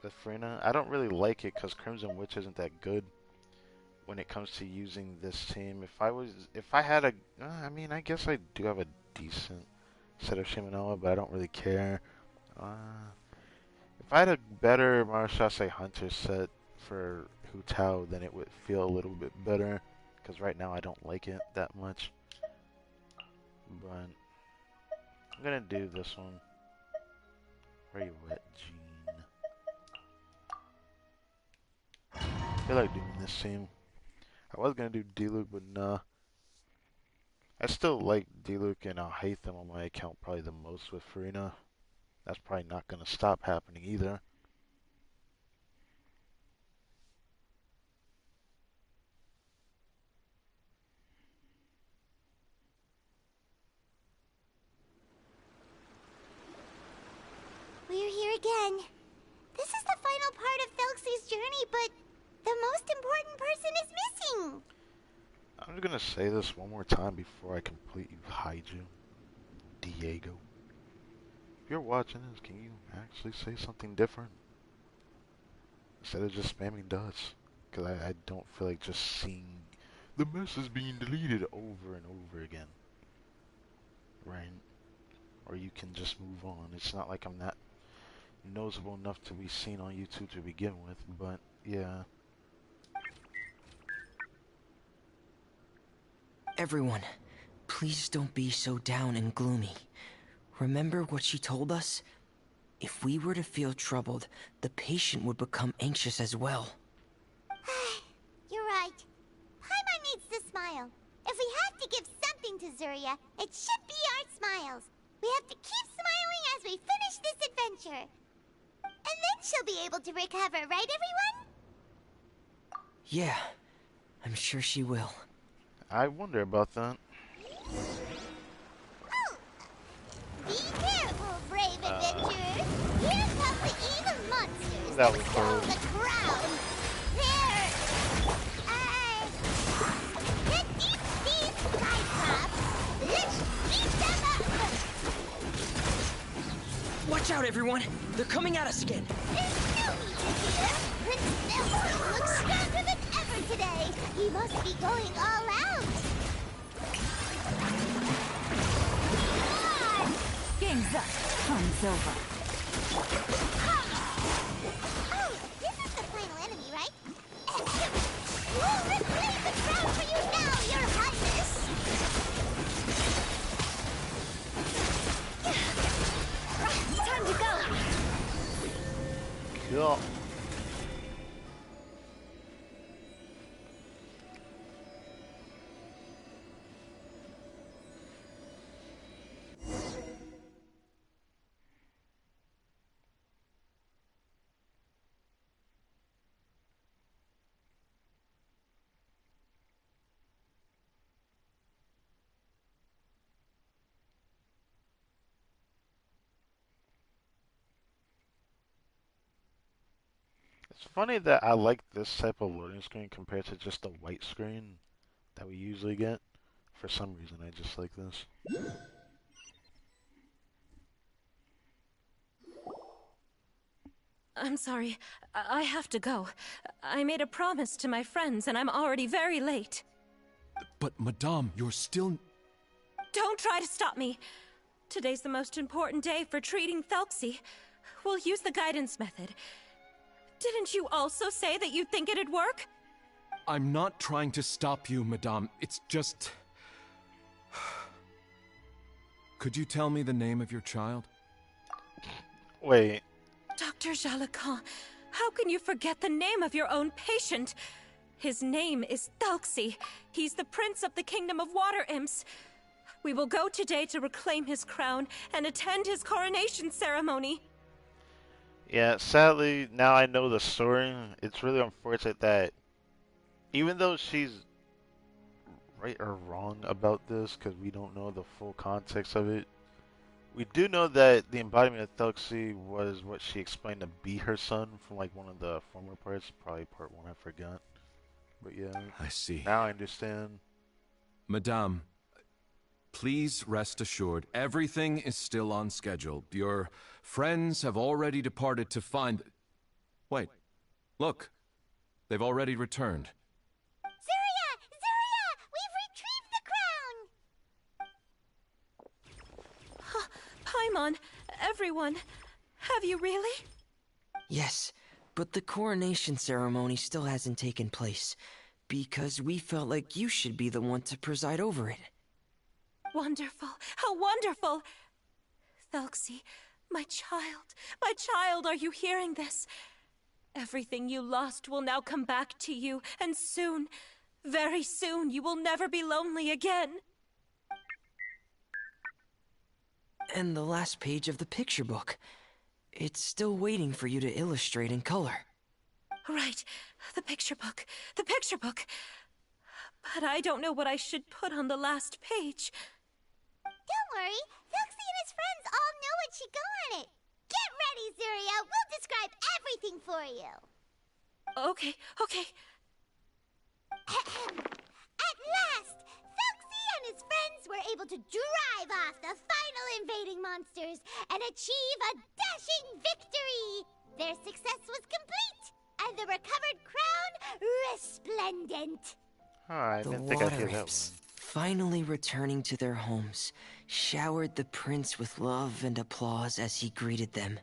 with Frina? I don't really like it because Crimson Witch isn't that good when it comes to using this team. If I had a, I mean, I guess I do have a decent set of Shimanoa, but I don't really care. If I had a better Marashase Hunter set for Hu Tao, then it would feel a little bit better. Because right now I don't like it that much. But I'm gonna do this one. Where you at, Gene? I feel like doing this team. I was gonna do D-Luke, but nah. I still like D-Luke and I'll hate them on my account probably the most with Farina. That's probably not gonna stop happening either. We're here again. This is the final part of THELXIE'S journey, but the most important person is missing. I'm just gonna say this one more time before I completely hide you. Diego. If you're watching this, can you actually say something different? Instead of just spamming dots. Because I don't feel like just seeing the message being deleted over and over again. Right? Or you can just move on. It's not like I'm not noticeable enough to be seen on YouTube to begin with, but yeah. Everyone, please don't be so down and gloomy. Remember what she told us? If we were to feel troubled, the patient would become anxious as well. You're right. Paimon needs to smile. If we have to give something to Zuria, it should be our smiles. We have to keep smiling as we finish this adventure. And then she'll be able to recover, right, everyone? Yeah, I'm sure she will. I wonder about that. Oh. Be careful, brave adventurers. Here come the evil monsters That was stole close. the crown. There. Get these Cyclops. Let's beat them up. Watch out, everyone! They're coming at us again! There's no need to fear. Prince Nelson looks stronger than ever today. He must be going all out. Game's up. Fun's over. Oh, this is the final enemy, right? Excellent. Well, let's Yeah. It's funny that I like this type of loading screen compared to just the white screen that we usually get. For some reason, I just like this. I'm sorry. I have to go. I made a promise to my friends, and I'm already very late. But, Madame, you're still... Don't try to stop me. Today's the most important day for treating THELXIE. We'll use the guidance method. Didn't you also say that you'd think it'd work? I'm not trying to stop you, Madame. It's just... Could you tell me the name of your child? Wait. Dr. Jalacan, how can you forget the name of your own patient? His name is THELXIE. He's the prince of the kingdom of water imps. We will go today to reclaim his crown and attend his coronation ceremony. Yeah, sadly, now I know the story. It's really unfortunate that even though she's right or wrong about this, because we don't know the full context of it, we do know that the embodiment of THELXIE was what she explained to be her son from like one of the former parts, probably part 1, I forgot. But yeah, I see. Now I understand. Madame, please rest assured, everything is still on schedule. Your friends have already departed to find... Wait, look, they've already returned. Zuria! Zuria! We've retrieved the crown! Paimon, everyone, have you really? Yes, but the coronation ceremony still hasn't taken place, because we felt like you should be the one to preside over it. Wonderful, how wonderful! THELXIE, my child, are you hearing this? Everything you lost will now come back to you, and soon, very soon, you will never be lonely again. And the last page of the picture book. It's still waiting for you to illustrate in color. Right, the picture book. But I don't know what I should put on the last page. Don't worry, THELXIE and his friends all know what should go on it. Get ready, Zuria. We'll describe everything for you. Okay. At last, THELXIE and his friends were able to drive off the final invading monsters and achieve a dashing victory. Their success was complete, and the recovered crown resplendent. I didn't think I'd hear that one. Finally returning to their homes, showered the prince with love and applause as he greeted them.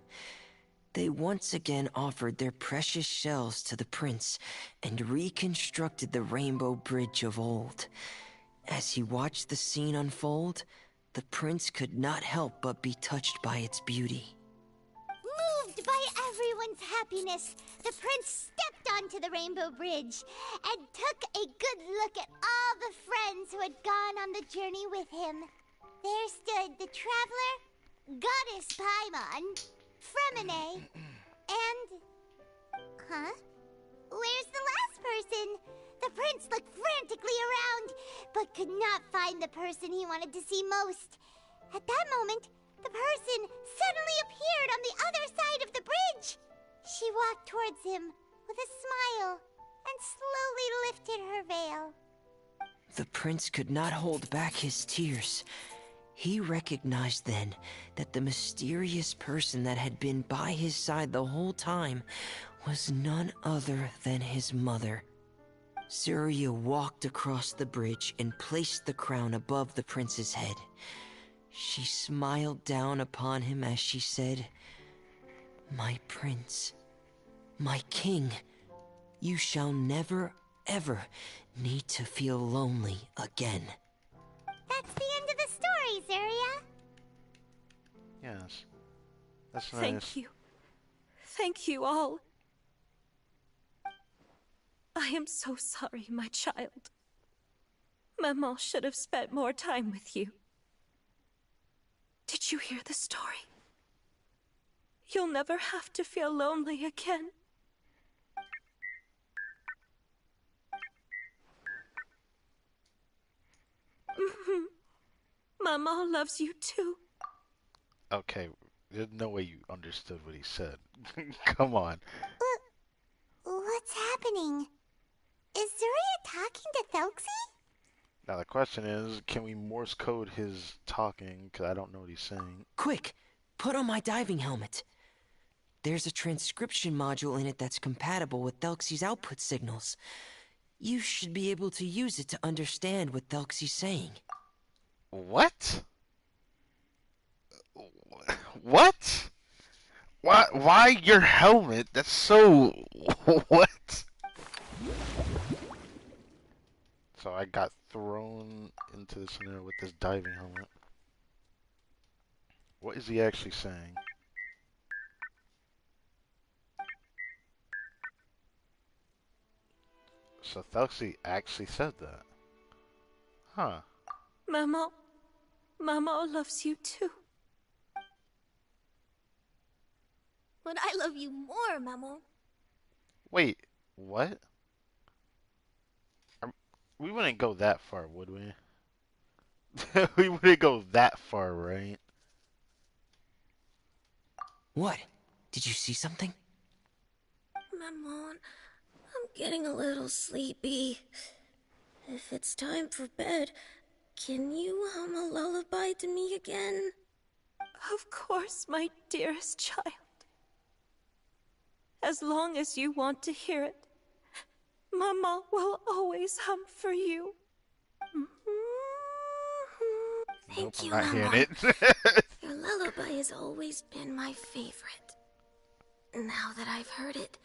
They once again offered their precious shells to the prince and reconstructed the rainbow bridge of old. As he watched the scene unfold, the prince could not help but be touched by its beauty. Moved by everyone's happiness, the prince stepped onto the rainbow bridge and took a good look at all the friends who had gone on the journey with him. There stood the traveler, Goddess Paimon, Fremine, and... Where's the last person? The prince looked frantically around, but could not find the person he wanted to see most. At that moment, the person suddenly appeared on the other side of the bridge. She walked towards him with a smile and slowly lifted her veil. The prince could not hold back his tears. He recognized then that the mysterious person that had been by his side the whole time was none other than his mother. Zuria walked across the bridge and placed the crown above the prince's head. She smiled down upon him as she said, "My prince, my king, you shall never, ever need to feel lonely again." That's the end of the story, Zuria. Yes. That's nice. Thank you. Thank you all. I am so sorry, my child. Maman should have spent more time with you. Did you hear the story? You'll never have to feel lonely again. Maman loves you too. Okay, there's no way you understood what he said. Come on. What's happening? Is Zuria talking to THELXIE? Now the question is, can we Morse code his talking? Because I don't know what he's saying. Quick, put on my diving helmet. There's a transcription module in it that's compatible with THELXIE'S output signals. You should be able to use it to understand what THELXIE'S saying. What? What? Why your helmet? That's so... What? So I got thrown into the scenario with this diving helmet. What is he actually saying? So THELXIE actually said that. Huh. Maman loves you too. But I love you more, Maman. Wait, what? We wouldn't go that far, would we? We wouldn't go that far, right? What? Did you see something? Maman, I'm getting a little sleepy. If it's time for bed, can you hum a lullaby to me again? Of course, my dearest child. As long as you want to hear it, Mama will always hum for you. Thank you, I'm not Mama. hearing it. Your lullaby has always been my favorite. Now that I've heard it,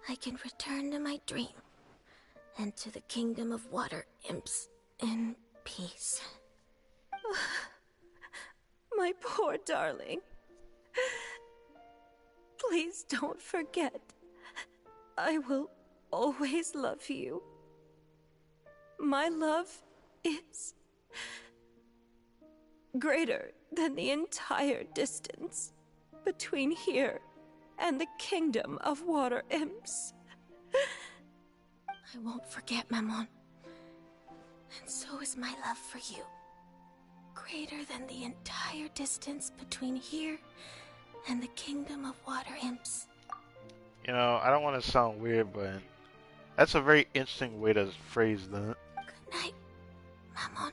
I can return to my dream and to the kingdom of water imps in peace. My poor darling. Please don't forget. I will always love you. My love is greater than the entire distance between here and the kingdom of water imps. I won't forget, Maman. And so is my love for you. Greater than the entire distance between here and the kingdom of water imps. You know, I don't want to sound weird, but that's a very interesting way to phrase that. Good night, Maman.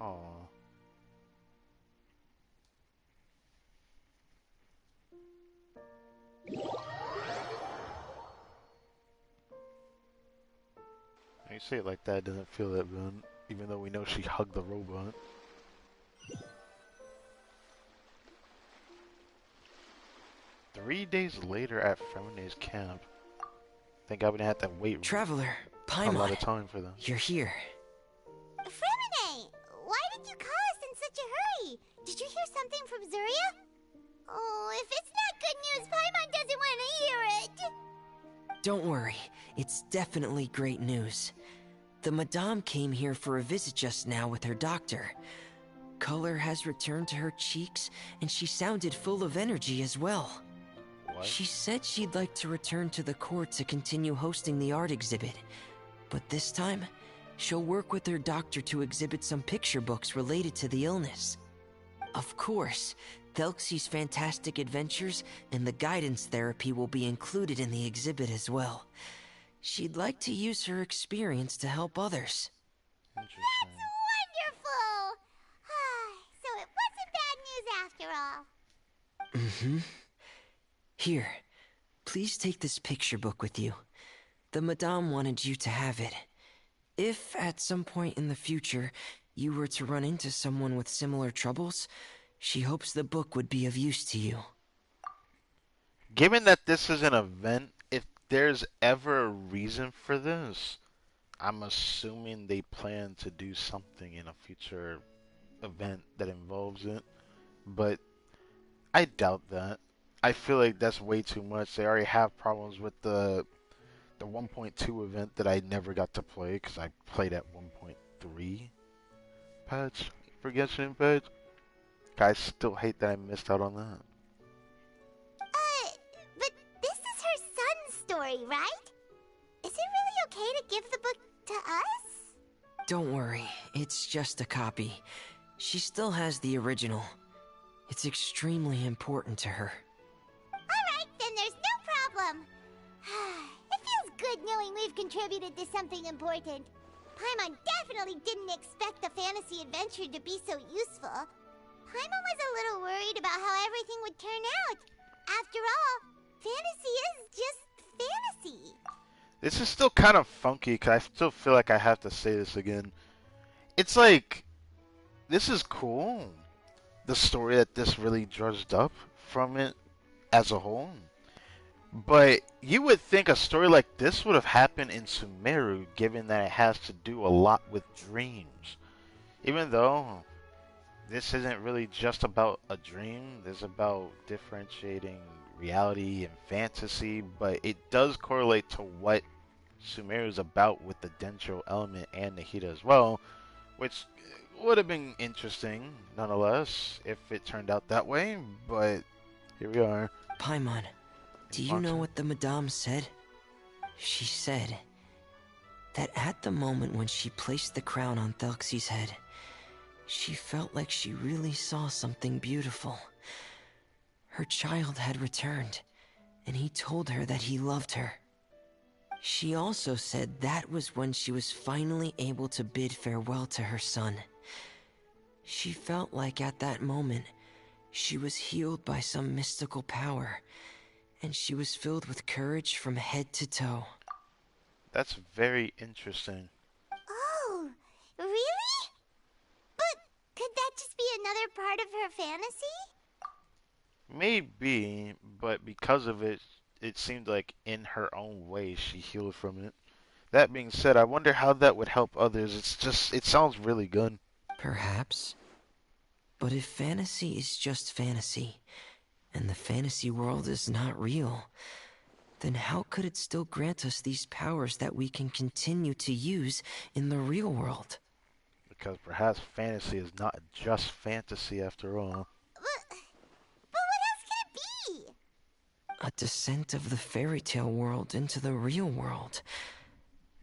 Aww. When you say it like that, it doesn't feel that bad, even though we know she hugged the robot. Three days later at Fremene's camp. Think I would have to wait Traveler, a Paimon, lot of time for them. you're here. Fremene! Why did you call us in such a hurry? Did you hear something from Zuria? Oh, if it's not good news, Paimon doesn't want to hear it! Don't worry, it's definitely great news. The Madame came here for a visit just now with her doctor. Color has returned to her cheeks, and she sounded full of energy as well. What? She said she'd like to return to the court to continue hosting the art exhibit. But this time, she'll work with her doctor to exhibit some picture books related to the illness. Of course, THELXIE'S fantastic adventures and the guidance therapy will be included in the exhibit as well. She'd like to use her experience to help others. Interesting. Wonderful! So it wasn't bad news after all. Mm-hmm. Here, please take this picture book with you. The Madame wanted you to have it. If, at some point in the future, you were to run into someone with similar troubles, she hopes the book would be of use to you. Given that this is an event, if there's ever a reason for this, I'm assuming they plan to do something in a future event that involves it, but I doubt that. I feel like that's way too much. They already have problems with the 1.2 event that I never got to play because I played at 1.3 patch for Genshin patch. I still hate that I missed out on that. But this is her son's story, right? Is it really okay to give the book to us? Don't worry, it's just a copy. She still has the original. It's extremely important to her. Alright, then there's no problem. It feels good knowing we've contributed to something important. Paimon definitely didn't expect the fantasy adventure to be so useful. Paimon was a little worried about how everything would turn out. After all, fantasy is just fantasy. This is still kind of funky because I still feel like I have to say this again. It's like, this is cool. The story that this really drudged up from it as a whole. But you would think a story like this would have happened in Sumeru, given that it has to do a lot with dreams. Even though this isn't really just about a dream, this is about differentiating reality and fantasy, but it does correlate to what Sumeru is about with the Dendro element and Nahida as well, which would have been interesting nonetheless if it turned out that way, but here we are. Paimon, do you know what the Madame said? She said that at the moment when she placed the crown on THELXIE'S head, she felt like she really saw something beautiful. Her child had returned, and he told her that he loved her. She also said that was when she was finally able to bid farewell to her son. She felt like at that moment, she was healed by some mystical power, and she was filled with courage from head to toe. That's very interesting. Oh, really? But could that just be another part of her fantasy? Maybe, but because of it, it seemed like in her own way she healed from it. That being said, I wonder how that would help others. It sounds really good. Perhaps. But if fantasy is just fantasy, and the fantasy world is not real, then how could it still grant us these powers that we can continue to use in the real world? Because perhaps fantasy is not just fantasy after all. But what else could it be? A descent of the fairy tale world into the real world.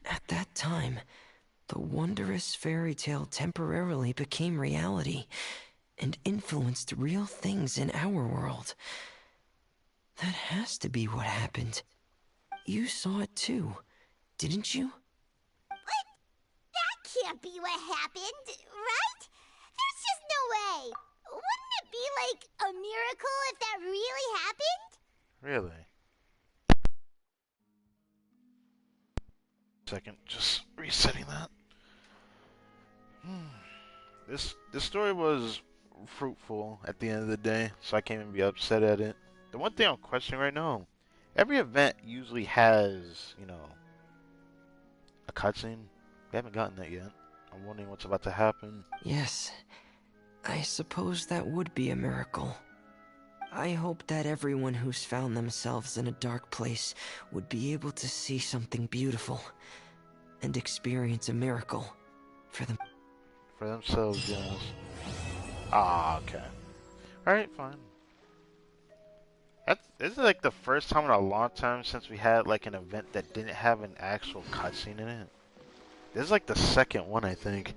At that time, the wondrous fairy tale temporarily became reality and influenced real things in our world. That has to be what happened. You saw it too, didn't you? What? That can't be what happened, right? There's just no way. Wouldn't it be like a miracle if that really happened? Really? Second, just resetting that. This story was fruitful at the end of the day, so I can't even be upset at it. The one thing I'm questioning right now, every event usually has, a cutscene. We haven't gotten that yet. I'm wondering what's about to happen. Yes, I suppose that would be a miracle. I hope that everyone who's found themselves in a dark place would be able to see something beautiful and experience a miracle for them. For themselves, yes. Ah, okay. Alright, fine. This is like the first time in a long time since we had like an event that didn't have an actual cutscene in it. This is like the second one, I think.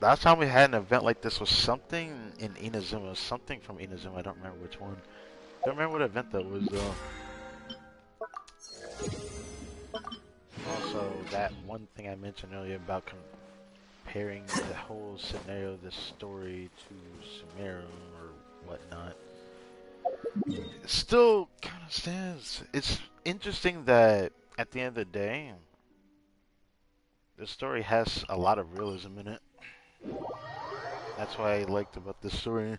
Last time we had an event like this was something in Inazuma. Something from Inazuma. I don't remember which one. Don't remember what event that was, though. Also, that one thing I mentioned earlier about comparing the whole scenario, the story to Sumeru or whatnot, still kind of stands. It's interesting that at the end of the day, the story has a lot of realism in it. That's what I liked about this story.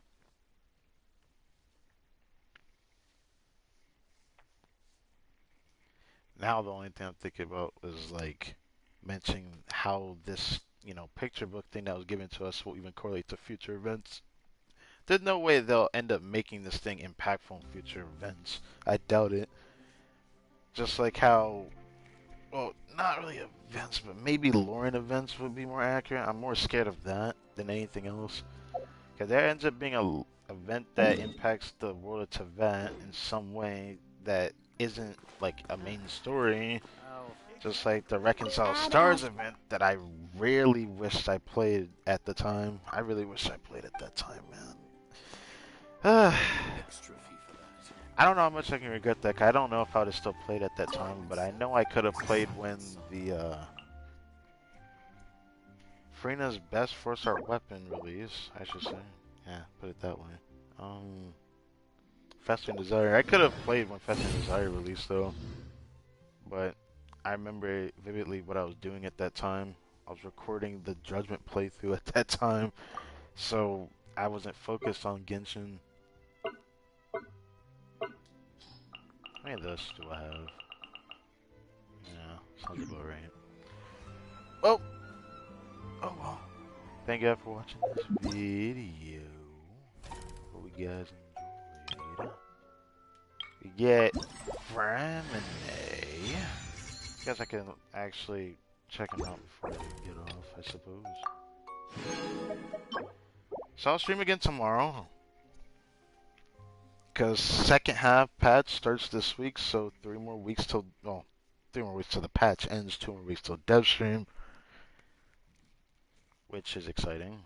Now the only thing I'm thinking about is like mentioning how this picture book thing that was given to us will even correlate to future events. There's no way they'll end up making this thing impactful in future events. I doubt it. Just like how, well, not really events, but maybe Lauren events would be more accurate. I'm more scared of that than anything else. Because there ends up being a event that impacts the world of Teyvat in some way that isn't like a main story. Just like the Reconcile Stars event that I really wished I played at the time. I really wish I played at that time, man. I don't know how much I can regret that. I don't know if I would have still played at that time, but I know I could have played when the Freena's best 4-star weapon release, I should say. Yeah, put it that way. Festering Desire. I could have played when Festering Desire released though, but I remember vividly what I was doing at that time. I was recording the Judgment playthrough at that time, so I wasn't focused on Genshin. How many of those do I have? Yeah, sounds about right. Well, oh well. Thank you guys for watching this video. Hope you guys enjoyed. We get Fremine. Guess I can actually check him out before I get off, I suppose. So I'll stream again tomorrow. Because second half patch starts this week, so 3 more weeks till, well, 3 more weeks till the patch ends, 2 more weeks till dev stream. Which is exciting.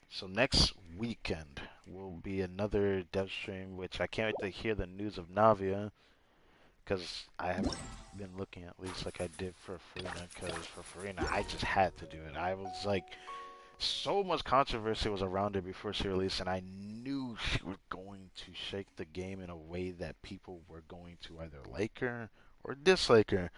So next weekend will be another dev stream, which I can't wait to hear the news of Navia. Because I haven't been looking at least like I did for Farina, because for Farina, I just had to do it. I was like, so much controversy was around her before she released, and I knew she was going to shake the game in a way that people were going to either like her or dislike her.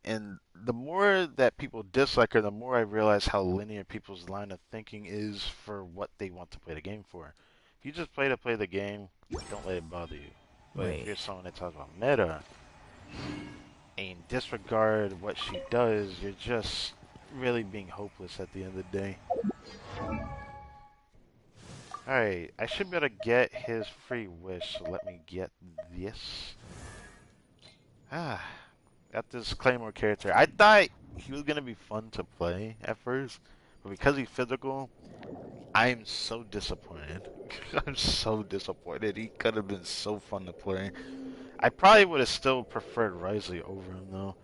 And the more that people dislike her, the more I realize how linear people's line of thinking is for what they want to play the game for. If you just play to play the game, don't let it bother you. But if you're someone that talks about meta and disregard what she does, you're just really being hopeless at the end of the day. Alright, I should be able to get his free wish, so let me get this. Got this Claymore character. I thought he was going to be fun to play at first, but because he's physical, I'm so disappointed. I'm so disappointed. He could have been so fun to play. I probably would have still preferred Risley over him though.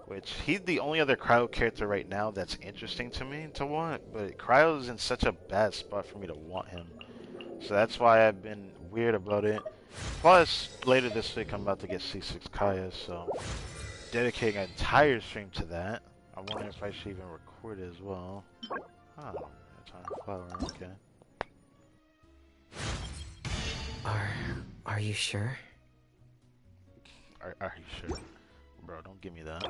Which, he's the only other Cryo character right now that's interesting to me to want. But Cryo's in such a bad spot for me to want him. So that's why I've been weird about it. Plus, later this week I'm about to get C6 Kaya, so dedicating an entire stream to that. I wonder if I should even record it as well. Oh. Flower, okay. Are you sure? Are you sure? Bro, don't give me that.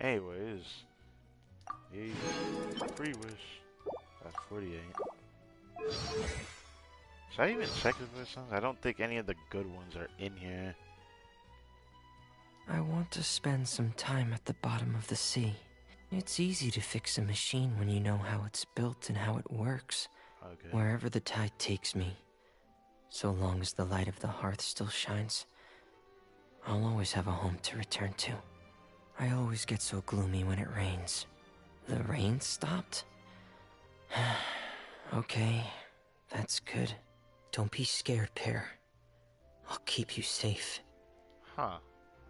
Anyways, free wish. That's 48. Should I even check if there's something? I don't think any of the good ones are in here. I want to spend some time at the bottom of the sea. It's easy to fix a machine when you know how it's built and how it works. Okay. Wherever the tide takes me, so long as the light of the hearth still shines, I'll always have a home to return to. I always get so gloomy when it rains. The rain stopped? Okay, that's good. Don't be scared, Pear. I'll keep you safe. Huh.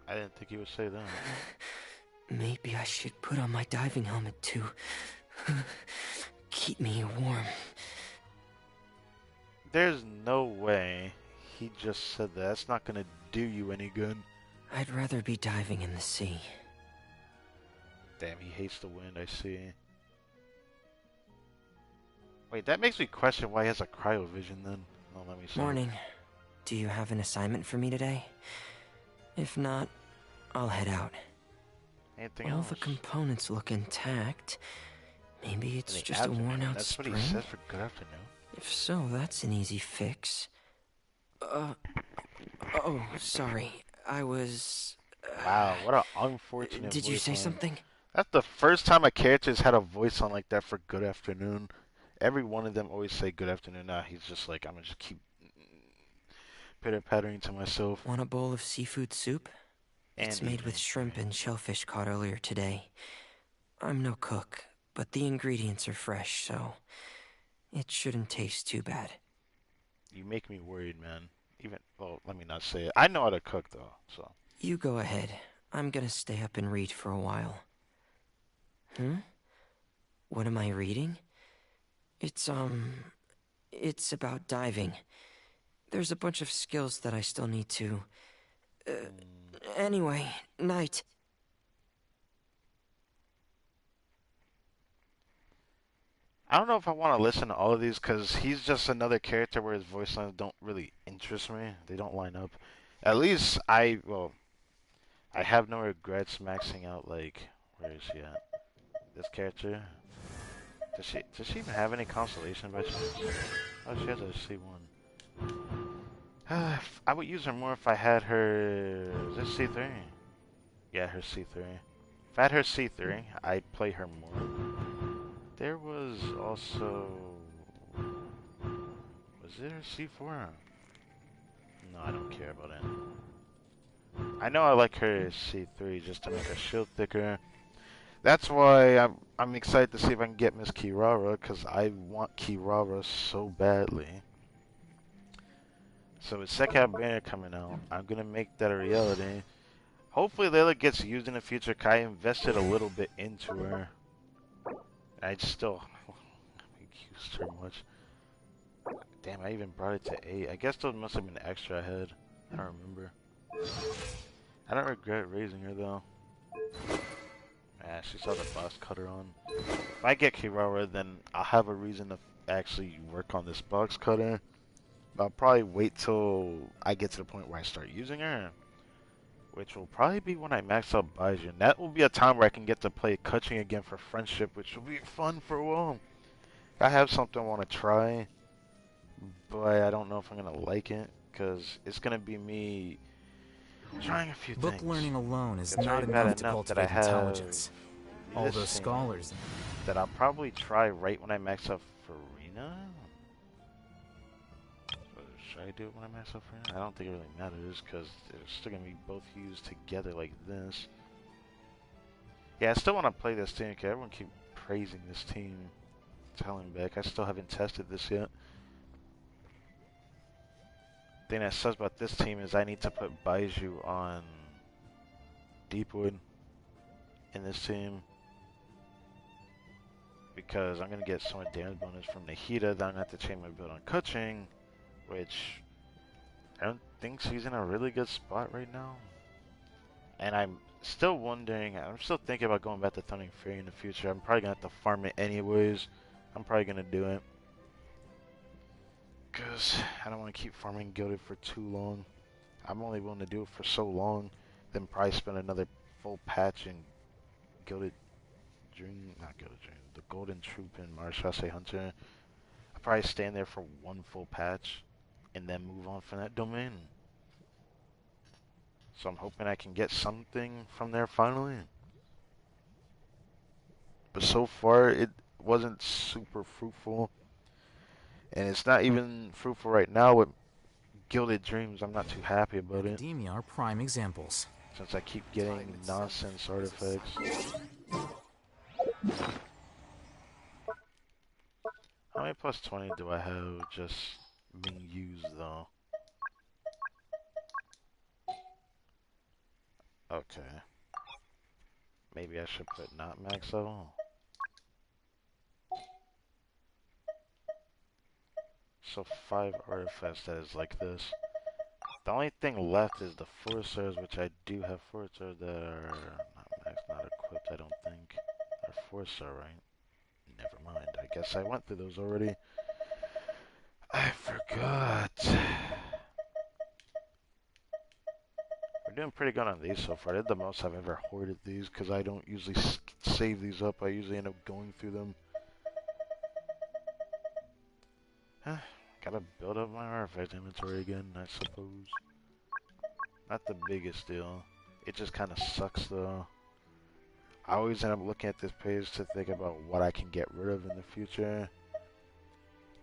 I didn't think you would say that. Maybe I should put on my diving helmet to keep me warm. There's no way he just said that. That's not gonna do you any good. I'd rather be diving in the sea. Damn, he hates the wind, I see. Wait, that makes me question why he has a cryovision then. Oh, let me see. Morning. Do you have an assignment for me today? If not, I'll head out. Anything All else? the components look intact. Maybe it's just a worn-out spring. That's what he said for good afternoon. If so, that's an easy fix. Oh, sorry. I was... Wow, what an unfortunate Did you say something? That's the first time a character's had a voice on like that for good afternoon. Every one of them always say good afternoon. Now he's just like, I'm gonna just keep pitter-pattering to myself. Want a bowl of seafood soup? And It's made with shrimp and shellfish caught earlier today. I'm no cook, but the ingredients are fresh, so it shouldn't taste too bad. You make me worried, man. Well, let me not say it. I know how to cook, though, so. You go ahead. I'm gonna stay up and read for a while. What am I reading? It's about diving. There's a bunch of skills that I still need to... Anyway, night. I don't know if I want to listen to all of these, because he's just another character where his voice lines don't really interest me. They don't line up. At least I have no regrets maxing out, like, where is she at? This character. Does she even have any consolation by chance? Oh, she has a C1. I would use her more if I had her... Is this C3? Yeah, her C3. If I had her C3, I'd play her more. There was also... Was it her C4? No, I don't care about it. I know I like her C3 just to make her shield thicker. That's why I'm excited to see if I can get Miss Kirara, because I want Kirara so badly. So with Sekab Banner coming out, I'm going to make that a reality. Hopefully Layla gets used in the future, because I invested a little bit into her. I still used her much. Damn, I even brought it to 8. I guess those must have been extra I had. I don't remember. I don't regret raising her, though. She saw the box cutter on. If I get Kirara, then I'll have a reason to actually work on this box cutter. But I'll probably wait till I get to the point where I start using her. Which will probably be when I max out Baiju. And that will be a time where I can get to play Kuching again for friendship, which will be fun for a while. I have something I want to try, but I don't know if I'm going to like it, because it's going to be me trying a few Book things. learning alone is It's not already bad enough to enough that I cultivate have intelligence. All this those thing scholars that I'll probably try right when I max out Farina. Should I do it when I max out Farina? I don't think it really matters, because they're still going to be both used together like this. Yeah, I still want to play this team, because everyone keep praising this team. Telling back, I still haven't tested this yet. The thing that sucks about this team is I need to put Baiju on Deepwood in this team, because I'm going to get so much damage bonus from Nahida that I'm going to have to change my build on Kuching, which I don't think she's in a really good spot right now. And I'm still wondering, I'm still thinking about going back to Thundering Fury in the future. I'm probably going to have to farm it anyways. I'm probably going to do it, because I don't want to keep farming Gilded for too long. I'm only willing to do it for so long, then probably spend another full patch in Gilded Dream, not Gilded Dream, the Golden Troop in Marshase Hunter. I'll probably stand there for one full patch, and then move on from that domain. So I'm hoping I can get something from there finally. But so far, it wasn't super fruitful. And it's not even fruitful right now with Gilded Dreams. I'm not too happy about it. Academia are prime examples. Since I keep getting nonsense artifacts. How many plus 20 do I have just being used though? Okay. Maybe I should put not max level. So 5 artifacts that is like this. The only thing left is the Forcers, which I do have Forcers that are not max, not equipped, I don't think. They're Forcer, right? Never mind. I guess I went through those already. I forgot. We're doing pretty good on these so far. They're the most I've ever hoarded these, because I don't usually save these up. I usually end up going through them. Gotta build up my artifact inventory again, I suppose. Not the biggest deal. It just kind of sucks though. I always end up looking at this page to think about what I can get rid of in the future.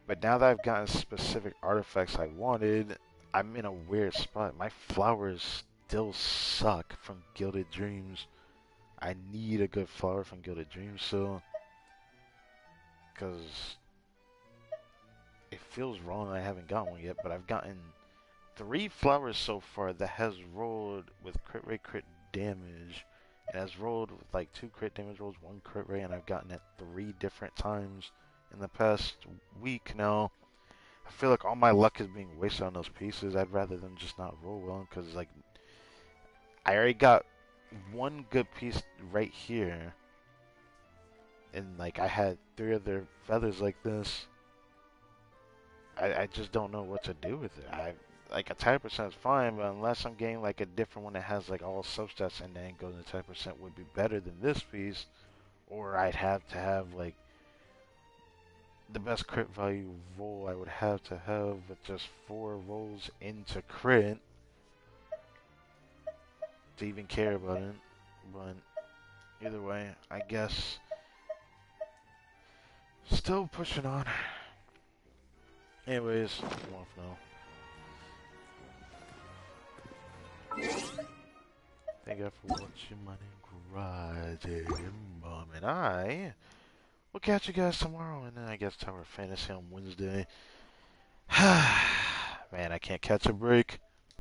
But now that I've gotten specific artifacts I wanted, I'm in a weird spot. My flowers still suck from Gilded Dreams. I need a good flower from Gilded Dreams still. Because it feels wrong I haven't gotten one yet, but I've gotten 3 flowers so far that has rolled with crit rate, crit damage. It has rolled with like 2 crit damage rolls, 1 crit rate, and I've gotten it 3 different times in the past week now. I feel like all my luck is being wasted on those pieces. I'd rather them just not roll well, because like I already got 1 good piece right here, and like I had 3 other feathers like this. I just don't know what to do with it. Like a 10% is fine, but unless I'm getting like a different one that has like all substats and then goes to 10% would be better than this piece, or I'd have to have like the best crit value roll I would have to have with just 4 rolls into crit to even care about it. But either way, I guess still pushing on. Anyways, I'm off now. Thank you for watching my grinding mom, and I will catch you guys tomorrow, and then I guess Tower Fantasy on Wednesday. Man, I can't catch a break.